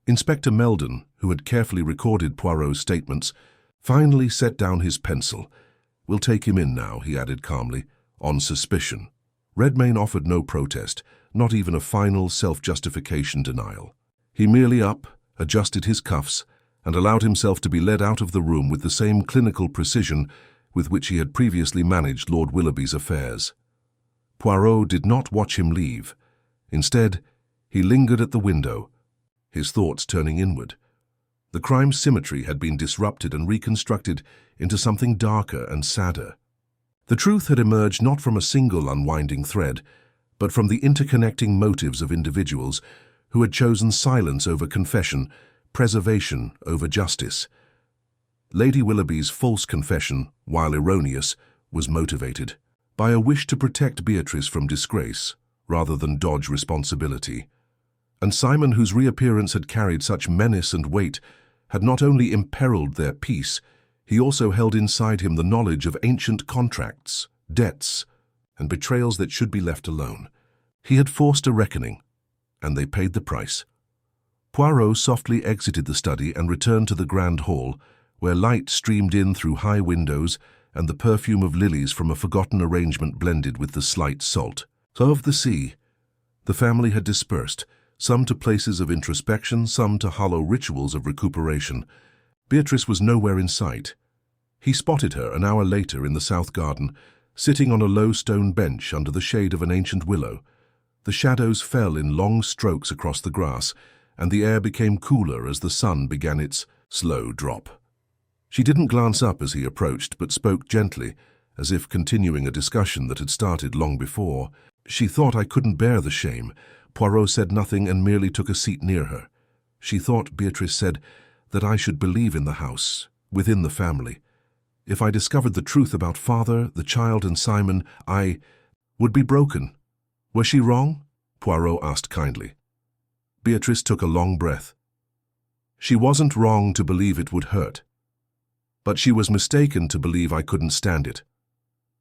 Inspector Meldon, who had carefully recorded Poirot's statements, finally set down his pencil. We'll take him in now, he added calmly, on suspicion. Redmayne offered no protest, not even a final self-justification denial. He merely adjusted his cuffs, and allowed himself to be led out of the room with the same clinical precision with which he had previously managed Lord Willoughby's affairs. Poirot did not watch him leave. Instead, he lingered at the window, his thoughts turning inward. The crime's symmetry had been disrupted and reconstructed into something darker and sadder. The truth had emerged not from a single unwinding thread, but from the interconnecting motives of individuals who had chosen silence over confession, preservation over justice. Lady Willoughby's false confession, while erroneous, was motivated by a wish to protect Beatrice from disgrace, rather than dodge responsibility. And Simon, whose reappearance had carried such menace and weight, had not only imperiled their peace, he also held inside him the knowledge of ancient contracts, debts, and betrayals that should be left alone. He had forced a reckoning, and they paid the price. Poirot softly exited the study and returned to the grand hall, where light streamed in through high windows and the perfume of lilies from a forgotten arrangement blended with the slight salt of the sea. The family had dispersed, some to places of introspection, some to hollow rituals of recuperation. Beatrice was nowhere in sight. He spotted her an hour later in the south garden, sitting on a low stone bench under the shade of an ancient willow. The shadows fell in long strokes across the grass, and the air became cooler as the sun began its slow drop. She didn't glance up as he approached, but spoke gently, as if continuing a discussion that had started long before. She thought I couldn't bear the shame. Poirot said nothing and merely took a seat near her. She thought, Beatrice said, that I should believe in the house, within the family. If I discovered the truth about father, the child, and Simon, I would be broken. Was she wrong? Poirot asked kindly. Beatrice took a long breath. She wasn't wrong to believe it would hurt. But she was mistaken to believe I couldn't stand it.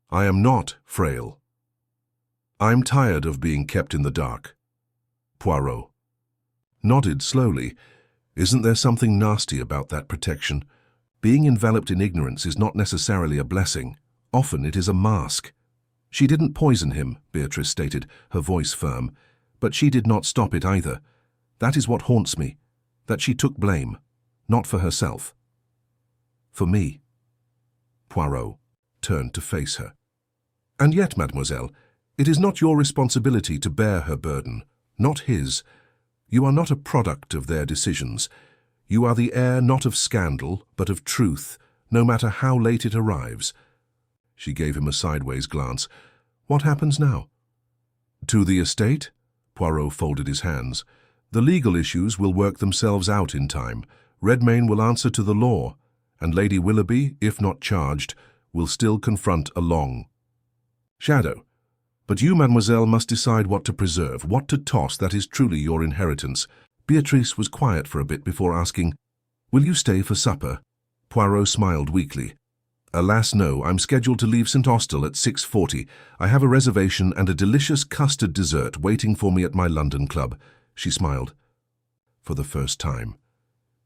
I am not frail. I'm tired of being kept in the dark. Poirot nodded slowly. Isn't there something nasty about that protection? Being enveloped in ignorance is not necessarily a blessing. Often it is a mask. She didn't poison him, Beatrice stated, her voice firm, but she did not stop it either. That is what haunts me, that she took blame, not for herself. For me. Poirot turned to face her. And yet, mademoiselle, it is not your responsibility to bear her burden, not his. You are not a product of their decisions. You are the heir not of scandal, but of truth, no matter how late it arrives. She gave him a sideways glance. What happens now? To the estate? Poirot folded his hands. The legal issues will work themselves out in time. Redmayne will answer to the law, and Lady Willoughby, if not charged, will still confront a long shadow. But you, mademoiselle, must decide what to preserve, what to toss that is truly your inheritance. Beatrice was quiet for a bit before asking, "Will you stay for supper?" Poirot smiled weakly. "Alas, no. I'm scheduled to leave St. Austell at 6:40. I have a reservation and a delicious custard dessert waiting for me at my London club." She smiled. For the first time.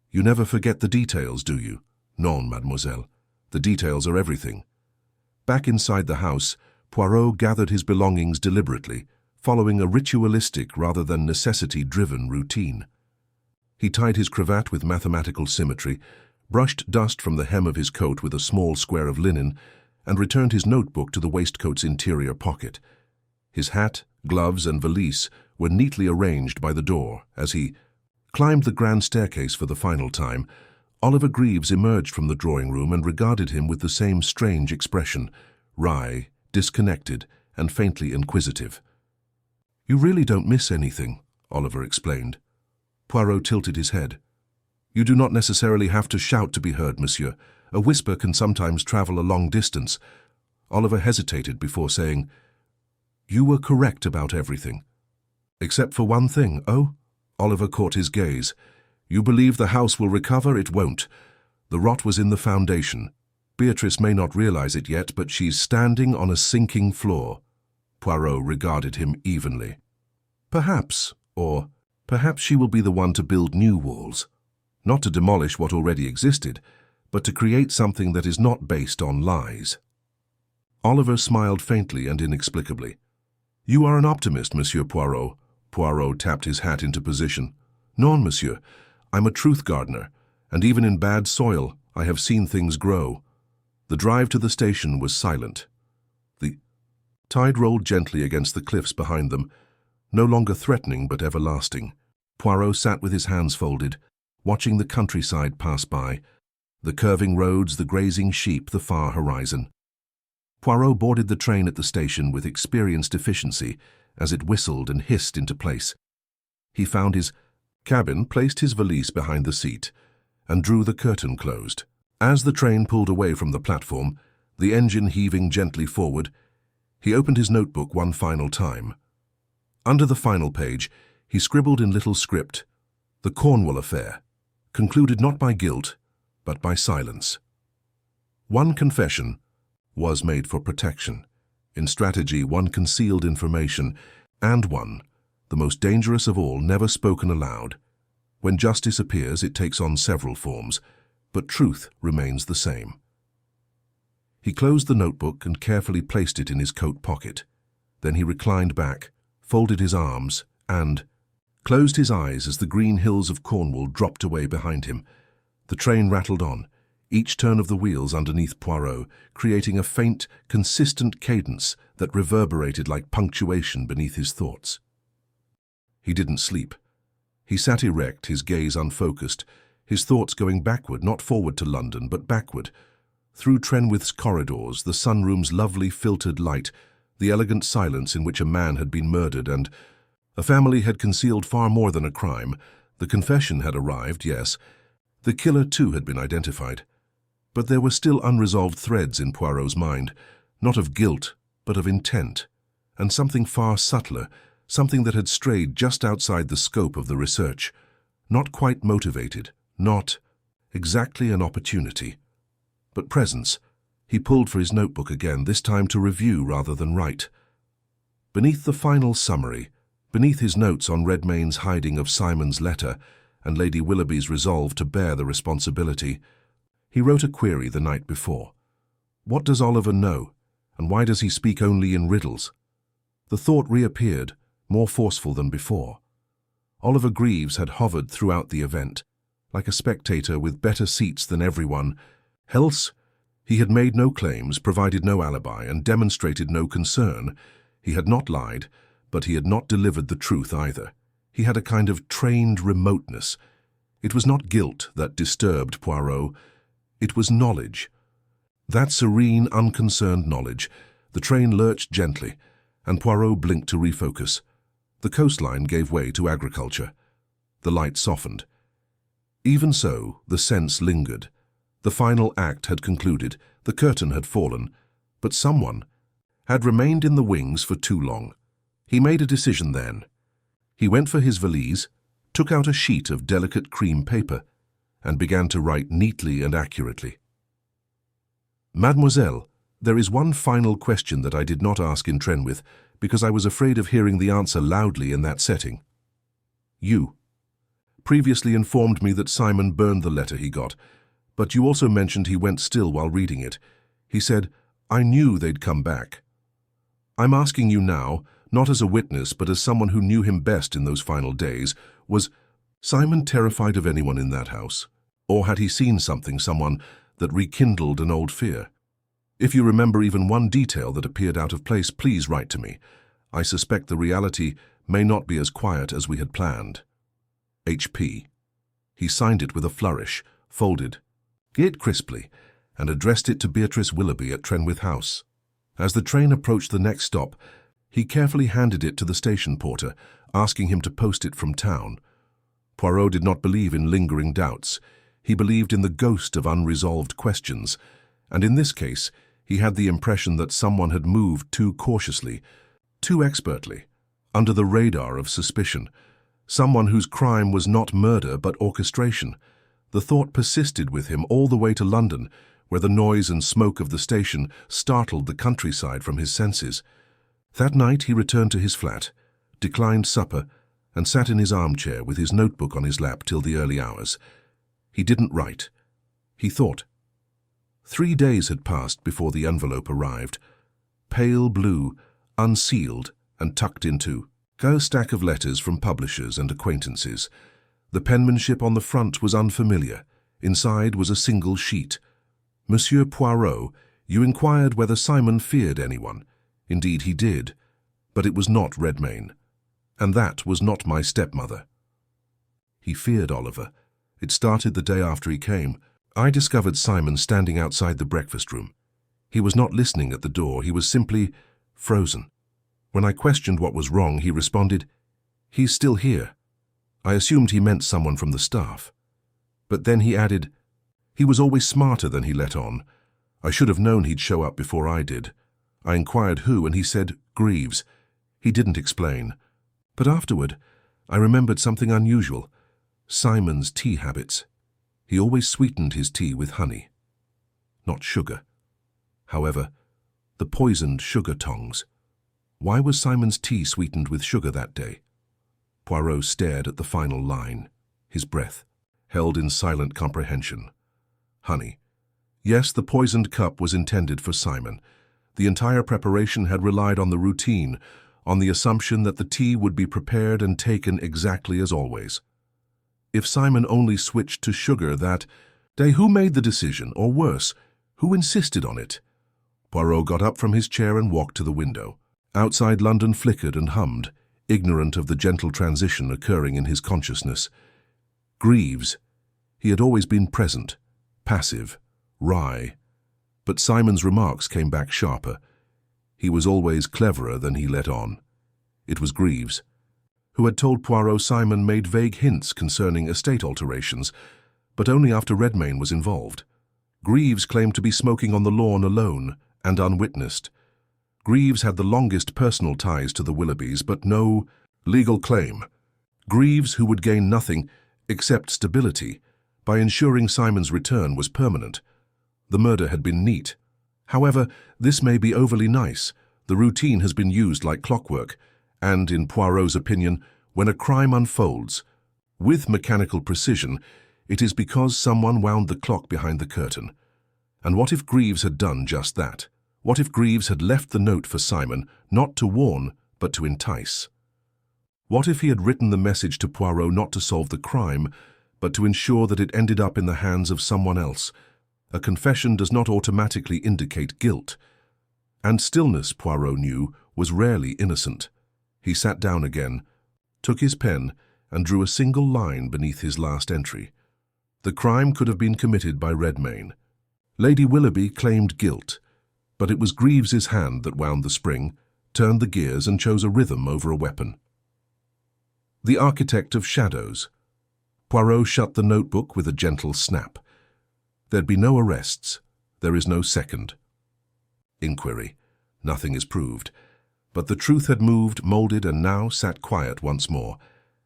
"You never forget the details, do you?" "Non, mademoiselle. The details are everything." Back inside the house, Poirot gathered his belongings deliberately, following a ritualistic rather than necessity-driven routine. He tied his cravat with mathematical symmetry, brushed dust from the hem of his coat with a small square of linen, and returned his notebook to the waistcoat's interior pocket. His hat, gloves, and valise were neatly arranged by the door. As he climbed the grand staircase for the final time, Oliver Greaves emerged from the drawing-room and regarded him with the same strange expression, wry, disconnected, and faintly inquisitive. "You really don't miss anything," Oliver explained. Poirot tilted his head. "You do not necessarily have to shout to be heard, monsieur. A whisper can sometimes travel a long distance." Oliver hesitated before saying, "You were correct about everything. Except for one thing." "Oh?" Oliver caught his gaze. "You believe the house will recover? It won't. The rot was in the foundation. Beatrice may not realize it yet, but she's standing on a sinking floor." Poirot regarded him evenly. "Perhaps, or perhaps she will be the one to build new walls. Not to demolish what already existed, but to create something that is not based on lies." Oliver smiled faintly and inexplicably. "You are an optimist, Monsieur Poirot." Poirot tapped his hat into position. "Non, monsieur. I'm a truth gardener, and even in bad soil, I have seen things grow." The drive to the station was silent. The tide rolled gently against the cliffs behind them, no longer threatening but everlasting. Poirot sat with his hands folded, watching the countryside pass by, the curving roads, the grazing sheep, the far horizon. Poirot boarded the train at the station with experienced efficiency as it whistled and hissed into place. He found his cabin, placed his valise behind the seat, and drew the curtain closed. As the train pulled away from the platform, the engine heaving gently forward, he opened his notebook one final time. Under the final page, he scribbled in little script, "The Cornwall affair, concluded not by guilt, but by silence." One confession was made for protection. In strategy, one concealed information, and one, the most dangerous of all, never spoken aloud. When justice appears, it takes on several forms, but truth remains the same. He closed the notebook and carefully placed it in his coat pocket. Then he reclined back, folded his arms, and closed his eyes as the green hills of Cornwall dropped away behind him. The train rattled on, each turn of the wheels underneath Poirot creating a faint, consistent cadence that reverberated like punctuation beneath his thoughts. He didn't sleep. He sat erect, his gaze unfocused, his thoughts going backward, not forward to London, but backward. Through Trenwith's corridors, the sunroom's lovely filtered light, the elegant silence in which a man had been murdered and a family had concealed far more than a crime. The confession had arrived, yes. The killer, too, had been identified. But there were still unresolved threads in Poirot's mind, not of guilt, but of intent, and something far subtler, something that had strayed just outside the scope of the research, not quite motivated, not exactly an opportunity, but presence. He pulled for his notebook again, this time to review rather than write. Beneath the final summary, beneath his notes on Redmayne's hiding of Simon's letter and Lady Willoughby's resolve to bear the responsibility, he wrote a query the night before. What does Oliver know, and why does he speak only in riddles? The thought reappeared, more forceful than before. Oliver Greaves had hovered throughout the event, like a spectator with better seats than everyone else. He had made no claims, provided no alibi, and demonstrated no concern. He had not lied, but he had not delivered the truth either. He had a kind of trained remoteness. It was not guilt that disturbed Poirot. It was knowledge. That serene, unconcerned knowledge. The train lurched gently, and Poirot blinked to refocus. The coastline gave way to agriculture. The light softened. Even so, the sense lingered. The final act had concluded, the curtain had fallen, but someone had remained in the wings for too long. He made a decision then. He went for his valise, took out a sheet of delicate cream paper, and began to write neatly and accurately. Mademoiselle, there is one final question that I did not ask in Trenwith, because I was afraid of hearing the answer loudly in that setting. You previously informed me that Simon burned the letter he got, but you also mentioned he went still while reading it. He said, I knew they'd come back. I'm asking you now, not as a witness, but as someone who knew him best in those final days, was Simon terrified of anyone in that house? Or had he seen something, someone, that rekindled an old fear? If you remember even one detail that appeared out of place, please write to me. I suspect the reality may not be as quiet as we had planned. H.P. He signed it with a flourish, folded it crisply, and addressed it to Beatrice Willoughby at Trenwith House. As the train approached the next stop, he carefully handed it to the station porter, asking him to post it from town. Poirot did not believe in lingering doubts. He believed in the ghost of unresolved questions, and in this case, he had the impression that someone had moved too cautiously, too expertly, under the radar of suspicion. Someone whose crime was not murder but orchestration. The thought persisted with him all the way to London, where the noise and smoke of the station startled the countryside from his senses. That night he returned to his flat, declined supper, and sat in his armchair with his notebook on his lap till the early hours. He didn't write. He thought. 3 days had passed before the envelope arrived. Pale blue, unsealed, and tucked into a stack of letters from publishers and acquaintances. The penmanship on the front was unfamiliar. Inside was a single sheet. Monsieur Poirot, you inquired whether Simon feared anyone. Indeed he did, but it was not Redmayne. And that was not my stepmother. He feared Oliver. It started the day after he came. I discovered Simon standing outside the breakfast room. He was not listening at the door, he was simply frozen. When I questioned what was wrong, he responded, "He's still here." I assumed he meant someone from the staff. But then he added, "He was always smarter than he let on. I should have known he'd show up before I did." I inquired who, and he said, "Greaves." He didn't explain. But afterward, I remembered something unusual. Simon's tea habits. He always sweetened his tea with honey, not sugar. However, the poisoned sugar tongs. Why was Simon's tea sweetened with sugar that day? Poirot stared at the final line, his breath held in silent comprehension. Honey. Yes, the poisoned cup was intended for Simon. The entire preparation had relied on the routine, on the assumption that the tea would be prepared and taken exactly as always. If Simon only switched to sugar that day, who made the decision, or worse, who insisted on it? Poirot got up from his chair and walked to the window. Outside London flickered and hummed, ignorant of the gentle transition occurring in his consciousness. Greaves. He had always been present, passive, wry. But Simon's remarks came back sharper. He was always cleverer than he let on. It was Greaves, who had told Poirot Simon made vague hints concerning estate alterations, but only after Redmayne was involved. Greaves claimed to be smoking on the lawn alone and unwitnessed. Greaves had the longest personal ties to the Willoughbys, but no legal claim. Greaves, who would gain nothing except stability by ensuring Simon's return, was permanent. The murder had been neat. However, this may be overly nice. The routine has been used like clockwork, and, in Poirot's opinion, when a crime unfolds with mechanical precision, it is because someone wound the clock behind the curtain. And what if Greaves had done just that? What if Greaves had left the note for Simon, not to warn, but to entice? What if he had written the message to Poirot not to solve the crime, but to ensure that it ended up in the hands of someone else? A confession does not automatically indicate guilt. And stillness, Poirot knew, was rarely innocent. He sat down again, took his pen, and drew a single line beneath his last entry. The crime could have been committed by Redmayne. Lady Willoughby claimed guilt, but it was Greaves's hand that wound the spring, turned the gears, and chose a rhythm over a weapon. The architect of shadows. Poirot shut the notebook with a gentle snap. There'd be no arrests. There is no second inquiry. Nothing is proved. But the truth had moved, molded, and now sat quiet once more,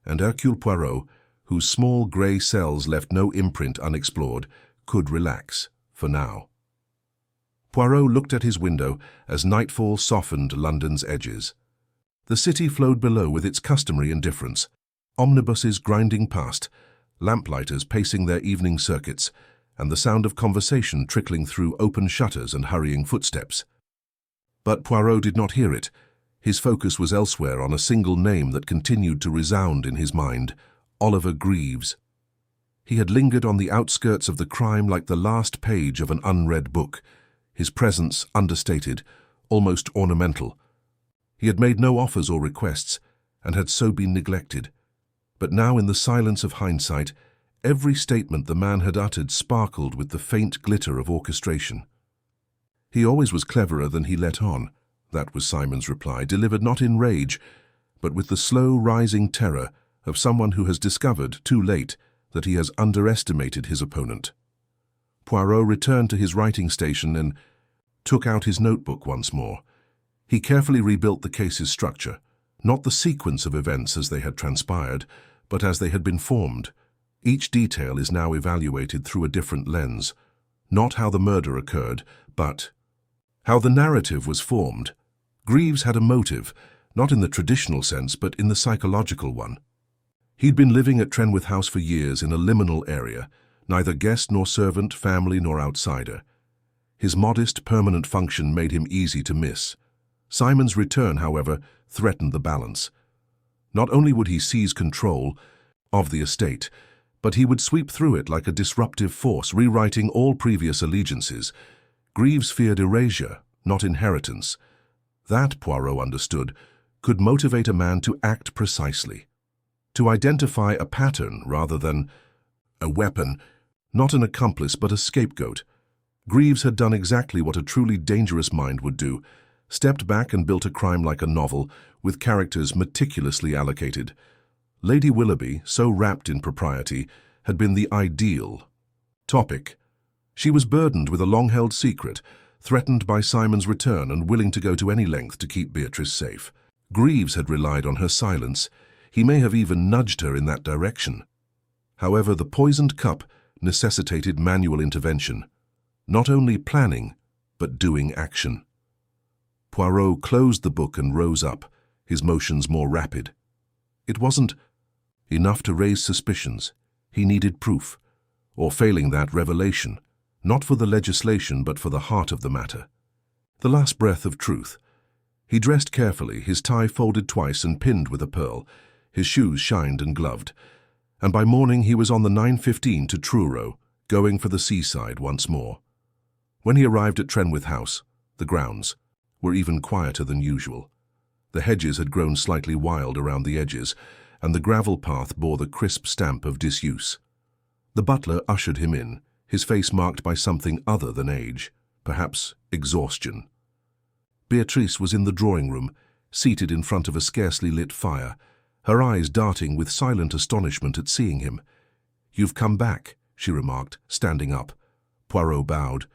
and Hercule Poirot, whose small grey cells left no imprint unexplored, could relax, for now. Poirot looked at his window as nightfall softened London's edges. The city flowed below with its customary indifference, omnibuses grinding past, lamplighters pacing their evening circuits, and the sound of conversation trickling through open shutters and hurrying footsteps. But Poirot did not hear it. His focus was elsewhere, on a single name that continued to resound in his mind: Oliver Greaves. He had lingered on the outskirts of the crime like the last page of an unread book, his presence understated, almost ornamental. He had made no offers or requests, and had so been neglected. But now, in the silence of hindsight, every statement the man had uttered sparkled with the faint glitter of orchestration. He always was cleverer than he let on, that was Simon's reply, delivered not in rage, but with the slow rising terror of someone who has discovered, too late, that he has underestimated his opponent. Poirot returned to his writing station and took out his notebook once more. He carefully rebuilt the case's structure, not the sequence of events as they had transpired, but as they had been formed. Each detail is now evaluated through a different lens, not how the murder occurred, but how the narrative was formed. Greaves had a motive, not in the traditional sense, but in the psychological one. He'd been living at Trenwith House for years in a liminal area, neither guest nor servant, family nor outsider. His modest, permanent function made him easy to miss. Simon's return, however, threatened the balance. Not only would he seize control of the estate, but he would sweep through it like a disruptive force, rewriting all previous allegiances. Greaves feared erasure, not inheritance. That, Poirot understood, could motivate a man to act precisely, to identify a pattern rather than a weapon, not an accomplice but a scapegoat. Greaves had done exactly what a truly dangerous mind would do, stepped back and built a crime like a novel, with characters meticulously allocated. Lady Willoughby, so wrapped in propriety, had been the ideal topic. She was burdened with a long-held secret, threatened by Simon's return and willing to go to any length to keep Beatrice safe. Greaves had relied on her silence. He may have even nudged her in that direction. However, the poisoned cup necessitated manual intervention, not only planning, but doing action. Poirot closed the book and rose up, his motions more rapid. It wasn't enough to raise suspicions. He needed proof, or failing that, revelation, not for the legislation but for the heart of the matter. The last breath of truth. He dressed carefully, his tie folded twice and pinned with a pearl. His shoes shined and gloved, and by morning he was on the 9:15 to Truro, going for the seaside once more. When he arrived at Trenwith House, the grounds were even quieter than usual. The hedges had grown slightly wild around the edges, and the gravel path bore the crisp stamp of disuse. The butler ushered him in, his face marked by something other than age, perhaps exhaustion. Beatrice was in the drawing-room, seated in front of a scarcely lit fire, her eyes darting with silent astonishment at seeing him. "You've come back," she remarked, standing up. Poirot bowed.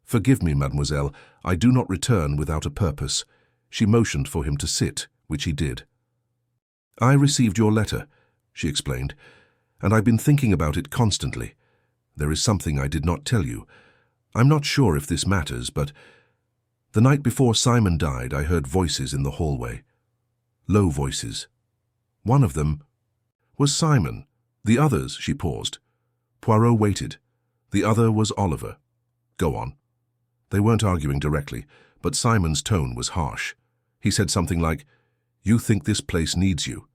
"Forgive me, mademoiselle, I do not return without a purpose. She motioned for him to sit, which he did. "I received your letter," she explained, "and I've been thinking about it constantly. There is something I did not tell you. I'm not sure if this matters, but the night before Simon died, I heard voices in the hallway. Low voices. One of them was Simon. The others," she paused. Poirot waited. "The other was Oliver." "Go on." They weren't arguing directly, but Simon's tone was harsh. He said something like, "You think this place needs you.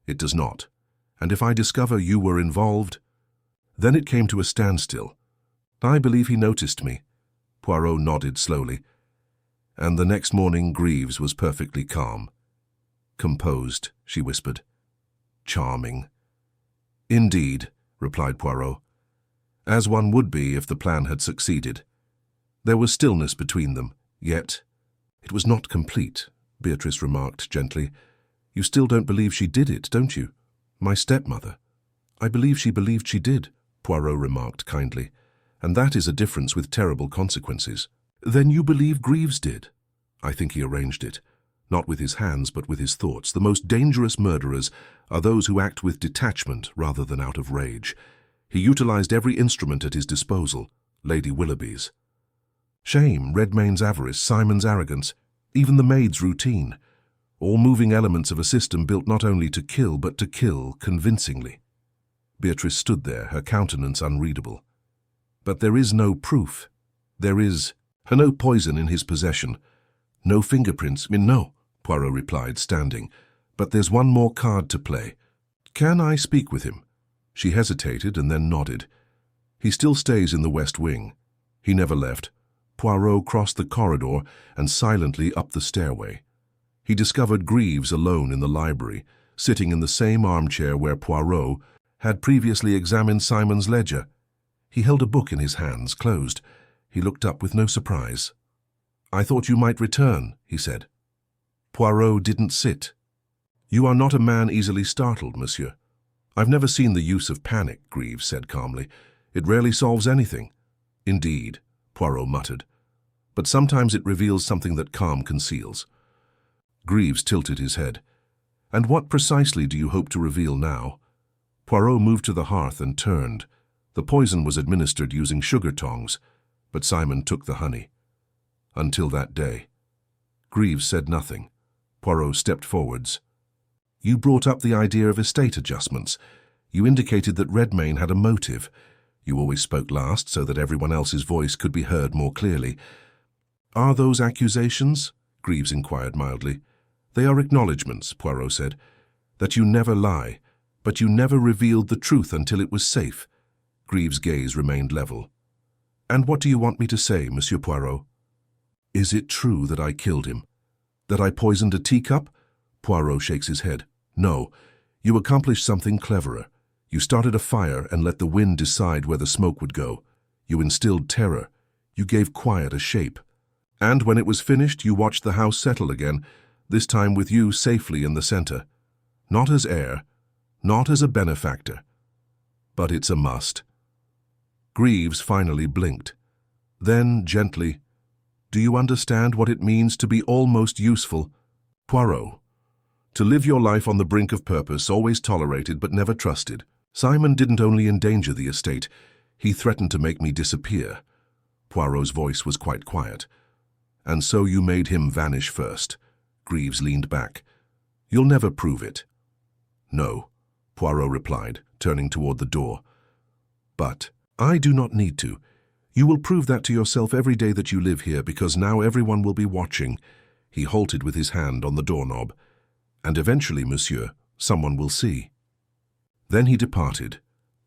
It does not. And if I discover you were involved—" Then it came to a standstill. "I believe he noticed me." Poirot nodded slowly. "And the next morning Greaves was perfectly calm." "Composed," she whispered. "Charming." "Indeed," replied Poirot. "As one would be if the plan had succeeded." There was stillness between them, yet it was not complete, Beatrice remarked gently. "You still don't believe she did it, don't you? My stepmother." "I believe she believed she did," Poirot remarked kindly. "And that is a difference with terrible consequences." "Then you believe Greaves did?" "I think he arranged it. Not with his hands, but with his thoughts. The most dangerous murderers are those who act with detachment rather than out of rage. He utilized every instrument at his disposal, Lady Willoughby's. Shame, Redmayne's avarice, Simon's arrogance, even the maid's routine. All moving elements of a system built not only to kill, but to kill convincingly." Beatrice stood there, her countenance unreadable. "But there is no proof. There is no poison in his possession. No fingerprints, no," Poirot replied, standing. "But there's one more card to play. Can I speak with him?" She hesitated and then nodded. "He still stays in the West Wing. He never left." Poirot crossed the corridor and silently up the stairway. He discovered Greaves alone in the library, sitting in the same armchair where Poirot had previously examined Simon's ledger. He held a book in his hands, closed. He looked up with no surprise. "I thought you might return," he said. Poirot didn't sit. "You are not a man easily startled, monsieur." "I've never seen the use of panic," Greaves said calmly. "It rarely solves anything." "Indeed," Poirot muttered. "But sometimes it reveals something that calm conceals." Greaves tilted his head. "And what precisely do you hope to reveal now?" Poirot moved to the hearth and turned. The poison was administered using sugar tongs, but Simon took the honey. Until that day. Greaves said nothing. Poirot stepped forwards. "You brought up the idea of estate adjustments. You indicated that Redmayne had a motive. You always spoke last so that everyone else's voice could be heard more clearly." "Are those accusations?" Greaves inquired mildly. "They are acknowledgements," Poirot said. "That you never lie, but you never revealed the truth until it was safe." Greaves' gaze remained level. "And what do you want me to say, Monsieur Poirot?" "Is it true that I killed him? That I poisoned a teacup?" Poirot shakes his head. "No. You accomplished something cleverer. You started a fire and let the wind decide where the smoke would go. You instilled terror. You gave quiet a shape. And when it was finished, you watched the house settle again, this time with you safely in the center. Not as heir, not as a benefactor. But it's a must." Greaves finally blinked. Then, gently, "Do you understand what it means to be almost useful?" "Poirot. To live your life on the brink of purpose, always tolerated but never trusted. Simon didn't only endanger the estate, he threatened to make me disappear." Poirot's voice was quite quiet. "And so you made him vanish first." Greaves leaned back. "You'll never prove it." "No," Poirot replied, turning toward the door. "But I do not need to. You will prove that to yourself every day that you live here, because now everyone will be watching." He halted with his hand on the doorknob. "And eventually, monsieur, someone will see." Then he departed,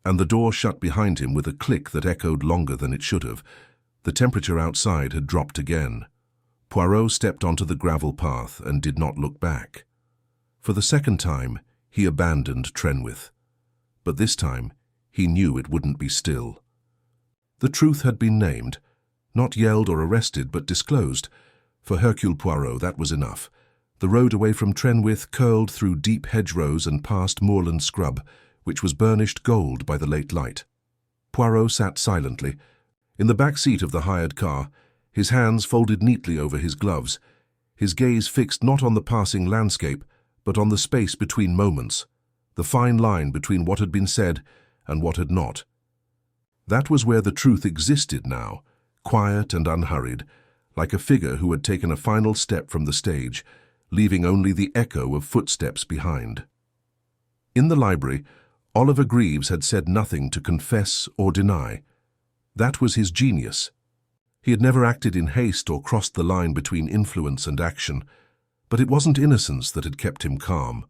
and the door shut behind him with a click that echoed longer than it should have. The temperature outside had dropped again. Poirot stepped onto the gravel path and did not look back. For the second time, he abandoned Trenwith. But this time, he knew it wouldn't be still. The truth had been named, not yelled or arrested, but disclosed. For Hercule Poirot, that was enough. The road away from Trenwith curled through deep hedgerows and past moorland scrub, which was burnished gold by the late light. Poirot sat silently, in the back seat of the hired car, his hands folded neatly over his gloves. his gaze fixed not on the passing landscape, but on the space between moments, the fine line between what had been said and what had not. That was where the truth existed now, quiet and unhurried, like a figure who had taken a final step from the stage, leaving only the echo of footsteps behind. In the library, Oliver Greaves had said nothing to confess or deny. That was his genius. He had never acted in haste or crossed the line between influence and action, but it wasn't innocence that had kept him calm.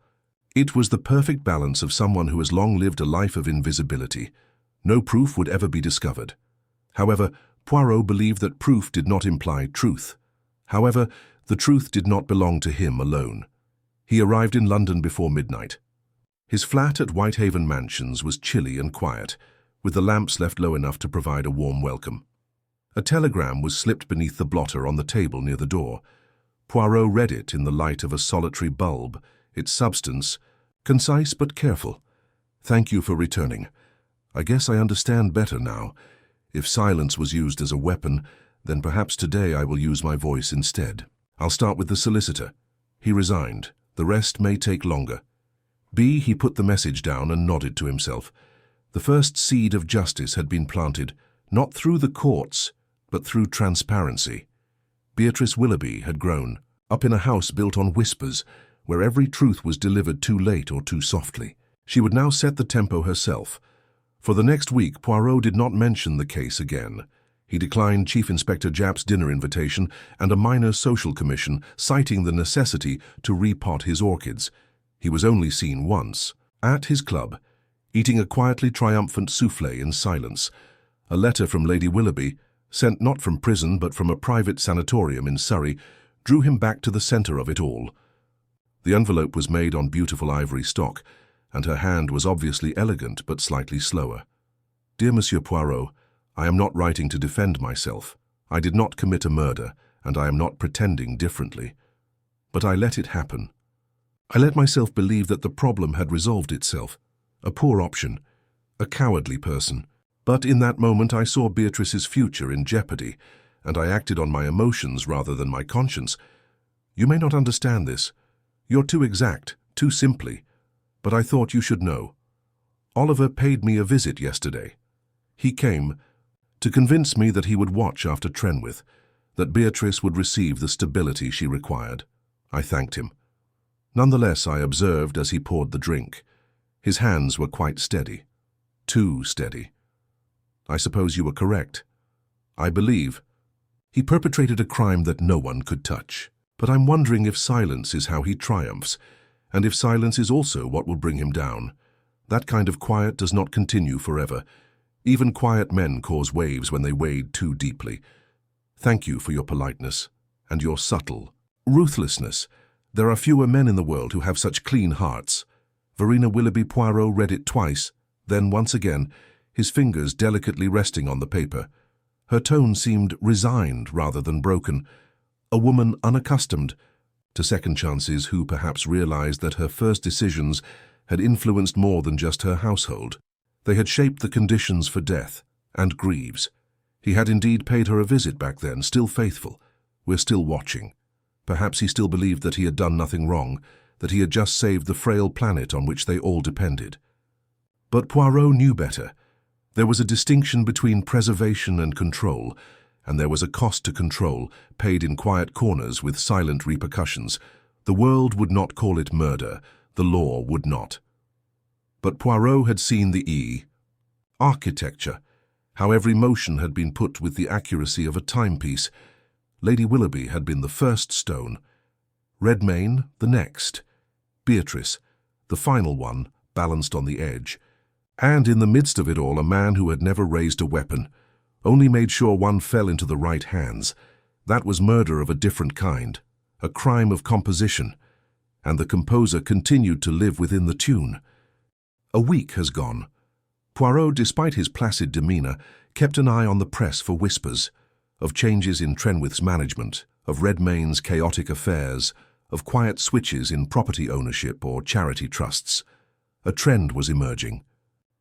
It was the perfect balance of someone who has long lived a life of invisibility. No proof would ever be discovered. However, Poirot believed that proof did not imply truth. However, the truth did not belong to him alone. He arrived in London before midnight. His flat at Whitehaven Mansions was chilly and quiet, with the lamps left low enough to provide a warm welcome. A telegram was slipped beneath the blotter on the table near the door. Poirot read it in the light of a solitary bulb, its substance, concise but careful. "Thank you for returning. I guess I understand better now. If silence was used as a weapon, then perhaps today I will use my voice instead. I'll start with the solicitor. He resigned. The rest may take longer." He put the message down and nodded to himself. The first seed of justice had been planted, not through the courts, but through transparency. Beatrice Willoughby had grown, up in a house built on whispers, where every truth was delivered too late or too softly. She would now set the tempo herself. For the next week, Poirot did not mention the case again. He declined Chief Inspector Japp's dinner invitation and a minor social commission, citing the necessity to repot his orchids. He was only seen once, at his club, eating a quietly triumphant soufflé in silence. A letter from Lady Willoughby, sent not from prison but from a private sanatorium in Surrey, drew him back to the centre of it all. The envelope was made on beautiful ivory stock, and her hand was obviously elegant but slightly slower. "Dear Monsieur Poirot, I am not writing to defend myself. I did not commit a murder, and I am not pretending differently. But I let it happen. I let myself believe that the problem had resolved itself. A poor option, a cowardly person. But in that moment I saw Beatrice's future in jeopardy, and I acted on my emotions rather than my conscience. You may not understand this. You're too exact, too simply. But I thought you should know. Oliver paid me a visit yesterday. He came to convince me that he would watch after Trenwith, that Beatrice would receive the stability she required. I thanked him. Nonetheless, I observed as he poured the drink. His hands were quite steady. Too steady. I suppose you were correct. I believe he perpetrated a crime that no one could touch. But I'm wondering if silence is how he triumphs, and if silence is also what will bring him down. That kind of quiet does not continue forever. Even quiet men cause waves when they wade too deeply. Thank you for your politeness and your subtle ruthlessness. There are fewer men in the world who have such clean hearts. Verena Willoughby Poirot read it twice, then once again, his fingers delicately resting on the paper. Her tone seemed resigned rather than broken. A woman unaccustomed to second chances, who perhaps realized that her first decisions had influenced more than just her household. They had shaped the conditions for death, and Greaves. He had indeed paid her a visit back then, still faithful. We're still watching. Perhaps he still believed that he had done nothing wrong, that he had just saved the frail planet on which they all depended. But Poirot knew better. There was a distinction between preservation and control, and there was a cost to control, paid in quiet corners with silent repercussions. The world would not call it murder, the law would not. But Poirot had seen the architecture, how every motion had been put with the accuracy of a timepiece. Lady Willoughby had been the first stone, Redmayne the next, Beatrice, the final one, balanced on the edge. And in the midst of it all, a man who had never raised a weapon, only made sure one fell into the right hands. That was murder of a different kind, a crime of composition, and the composer continued to live within the tune. A week has gone. Poirot, despite his placid demeanour, kept an eye on the press for whispers of changes in Trenwith's management, of Redmayne's chaotic affairs, of quiet switches in property ownership or charity trusts. A trend was emerging.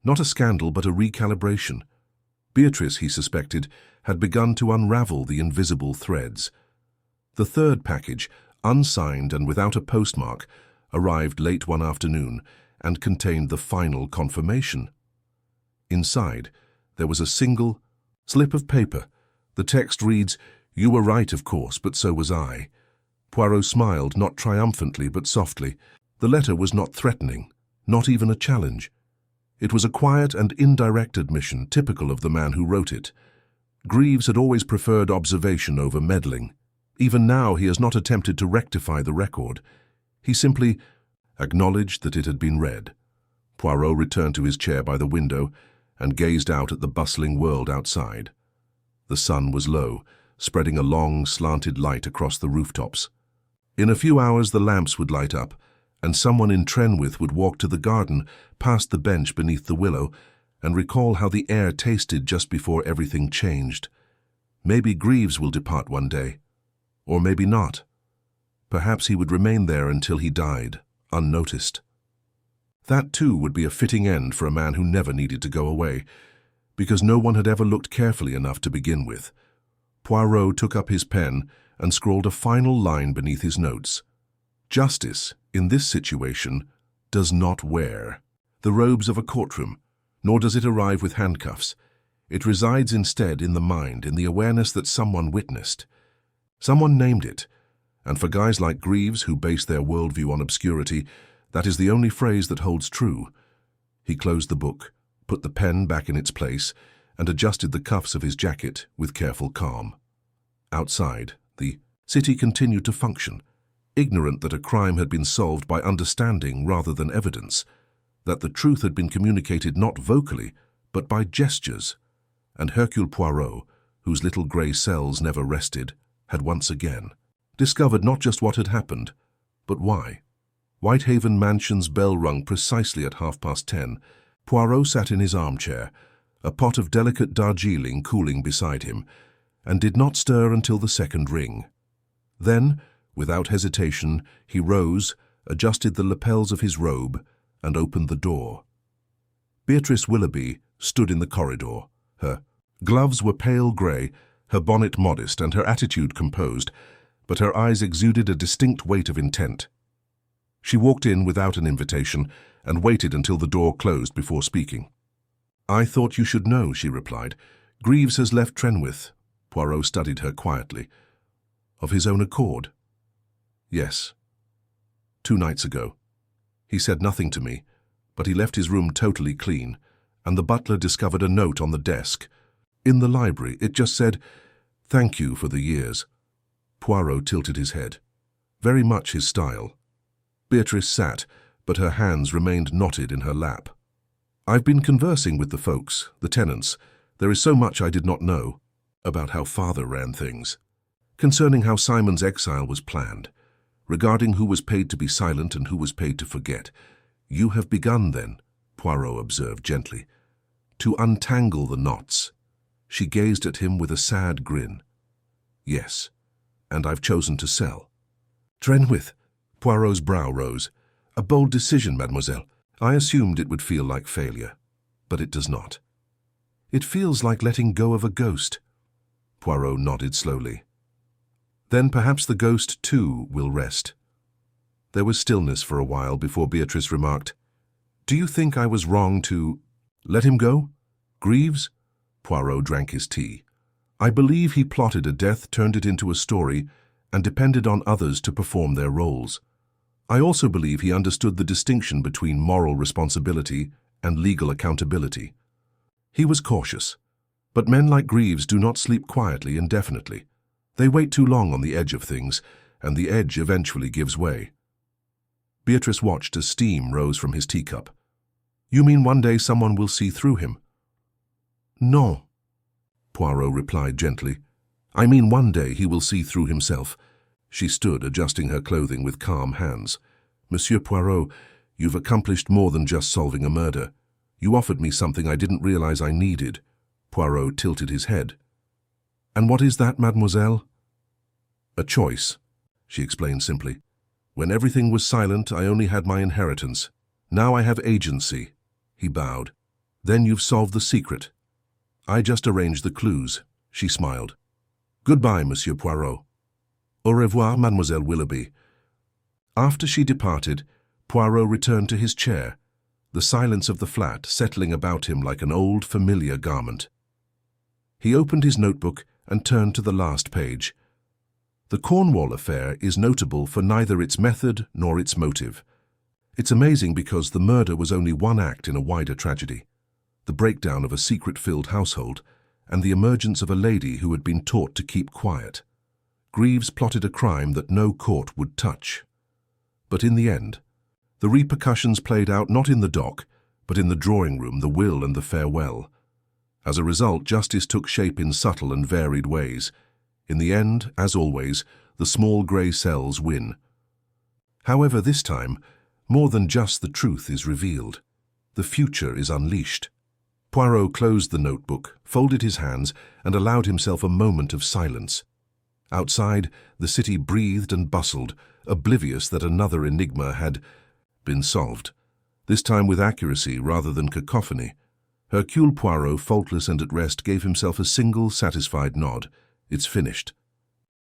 Not a scandal, but a recalibration. Beatrice, he suspected, had begun to unravel the invisible threads. The third package, unsigned and without a postmark, arrived late one afternoon and contained the final confirmation. Inside, there was a single slip of paper. The text reads, "You were right, of course, but so was I." Poirot smiled, not triumphantly but softly. The letter was not threatening, not even a challenge. It was a quiet and indirect admission, typical of the man who wrote it. Greaves had always preferred observation over meddling. Even now he has not attempted to rectify the record. He simply acknowledged that it had been read. Poirot returned to his chair by the window and gazed out at the bustling world outside. The sun was low, spreading a long, slanted light across the rooftops. In a few hours the lamps would light up, and someone in Trenwith would walk to the garden, past the bench beneath the willow, and recall how the air tasted just before everything changed. Maybe Greaves will depart one day, or maybe not. Perhaps he would remain there until he died, unnoticed. That too would be a fitting end for a man who never needed to go away, because no one had ever looked carefully enough to begin with. Poirot took up his pen and scrawled a final line beneath his notes. Justice, in this situation, does not wear the robes of a courtroom, nor does it arrive with handcuffs. It resides instead in the mind, in the awareness that someone witnessed. Someone named it, and for guys like Greaves, who base their worldview on obscurity, that is the only phrase that holds true. He closed the book, put the pen back in its place, and adjusted the cuffs of his jacket with careful calm. Outside, the city continued to function, ignorant that a crime had been solved by understanding rather than evidence, that the truth had been communicated not vocally, but by gestures, and Hercule Poirot, whose little grey cells never rested, had once again discovered not just what had happened, but why. Whitehaven Mansion's bell rung precisely at 10:30. Poirot sat in his armchair, a pot of delicate Darjeeling cooling beside him, and did not stir until the second ring. Then, without hesitation, he rose, adjusted the lapels of his robe, and opened the door. Beatrice Willoughby stood in the corridor. Her gloves were pale grey, her bonnet modest, and her attitude composed, but her eyes exuded a distinct weight of intent. She walked in without an invitation and waited until the door closed before speaking. "I thought you should know," she replied. "Greaves has left Trenwith." Poirot studied her quietly. "Of his own accord?" "Yes. 2 nights ago. He said nothing to me, but he left his room totally clean, and the butler discovered a note on the desk. In the library, it just said, 'Thank you for the years.'" Poirot tilted his head. Very much his style. Beatrice sat, but her hands remained knotted in her lap. "I've been conversing with the folks, the tenants. There is so much I did not know about how father ran things, concerning how Simon's exile was planned, regarding who was paid to be silent and who was paid to forget. You have begun, then," Poirot observed gently, "to untangle the knots." She gazed at him with a sad grin. "Yes, and I've chosen to sell." "Trenwith?" Poirot's brow rose. "A bold decision, mademoiselle. I assumed it would feel like failure, but it does not." "It feels like letting go of a ghost." Poirot nodded slowly. "Then perhaps the ghost, too, will rest." There was stillness for a while before Beatrice remarked, "Do you think I was wrong to let him go? Greaves?" Poirot drank his tea. "I believe he plotted a death, turned it into a story, and depended on others to perform their roles. I also believe he understood the distinction between moral responsibility and legal accountability. He was cautious, but men like Greaves do not sleep quietly indefinitely. They wait too long on the edge of things, and the edge eventually gives way." Beatrice watched as steam rose from his teacup. "You mean one day someone will see through him?" "No," Poirot replied gently. "I mean one day he will see through himself." She stood, adjusting her clothing with calm hands. "Monsieur Poirot, you've accomplished more than just solving a murder. You offered me something I didn't realize I needed." Poirot tilted his head. "And what is that, mademoiselle?" "A choice," she explained simply. "When everything was silent, I only had my inheritance. Now I have agency." He bowed. "Then you've solved the secret." "I just arranged the clues," she smiled. "Goodbye, Monsieur Poirot." Au revoir, Mademoiselle Willoughby. After she departed, Poirot returned to his chair, the silence of the flat settling about him like an old, familiar garment. He opened his notebook and turned to the last page. The Cornwall affair is notable for neither its method nor its motive. It's amazing because the murder was only one act in a wider tragedy, the breakdown of a secret-filled household and the emergence of a lady who had been taught to keep quiet. Greaves plotted a crime that no court would touch. But in the end, the repercussions played out not in the dock, but in the drawing room, the will and the farewell. As a result, justice took shape in subtle and varied ways. In the end, as always, the small grey cells win. However, this time, more than just the truth is revealed. The future is unleashed. Poirot closed the notebook, folded his hands, and allowed himself a moment of silence. Outside, the city breathed and bustled, oblivious that another enigma had been solved, this time with accuracy rather than cacophony. Hercule Poirot, faultless and at rest, gave himself a single satisfied nod. It's finished.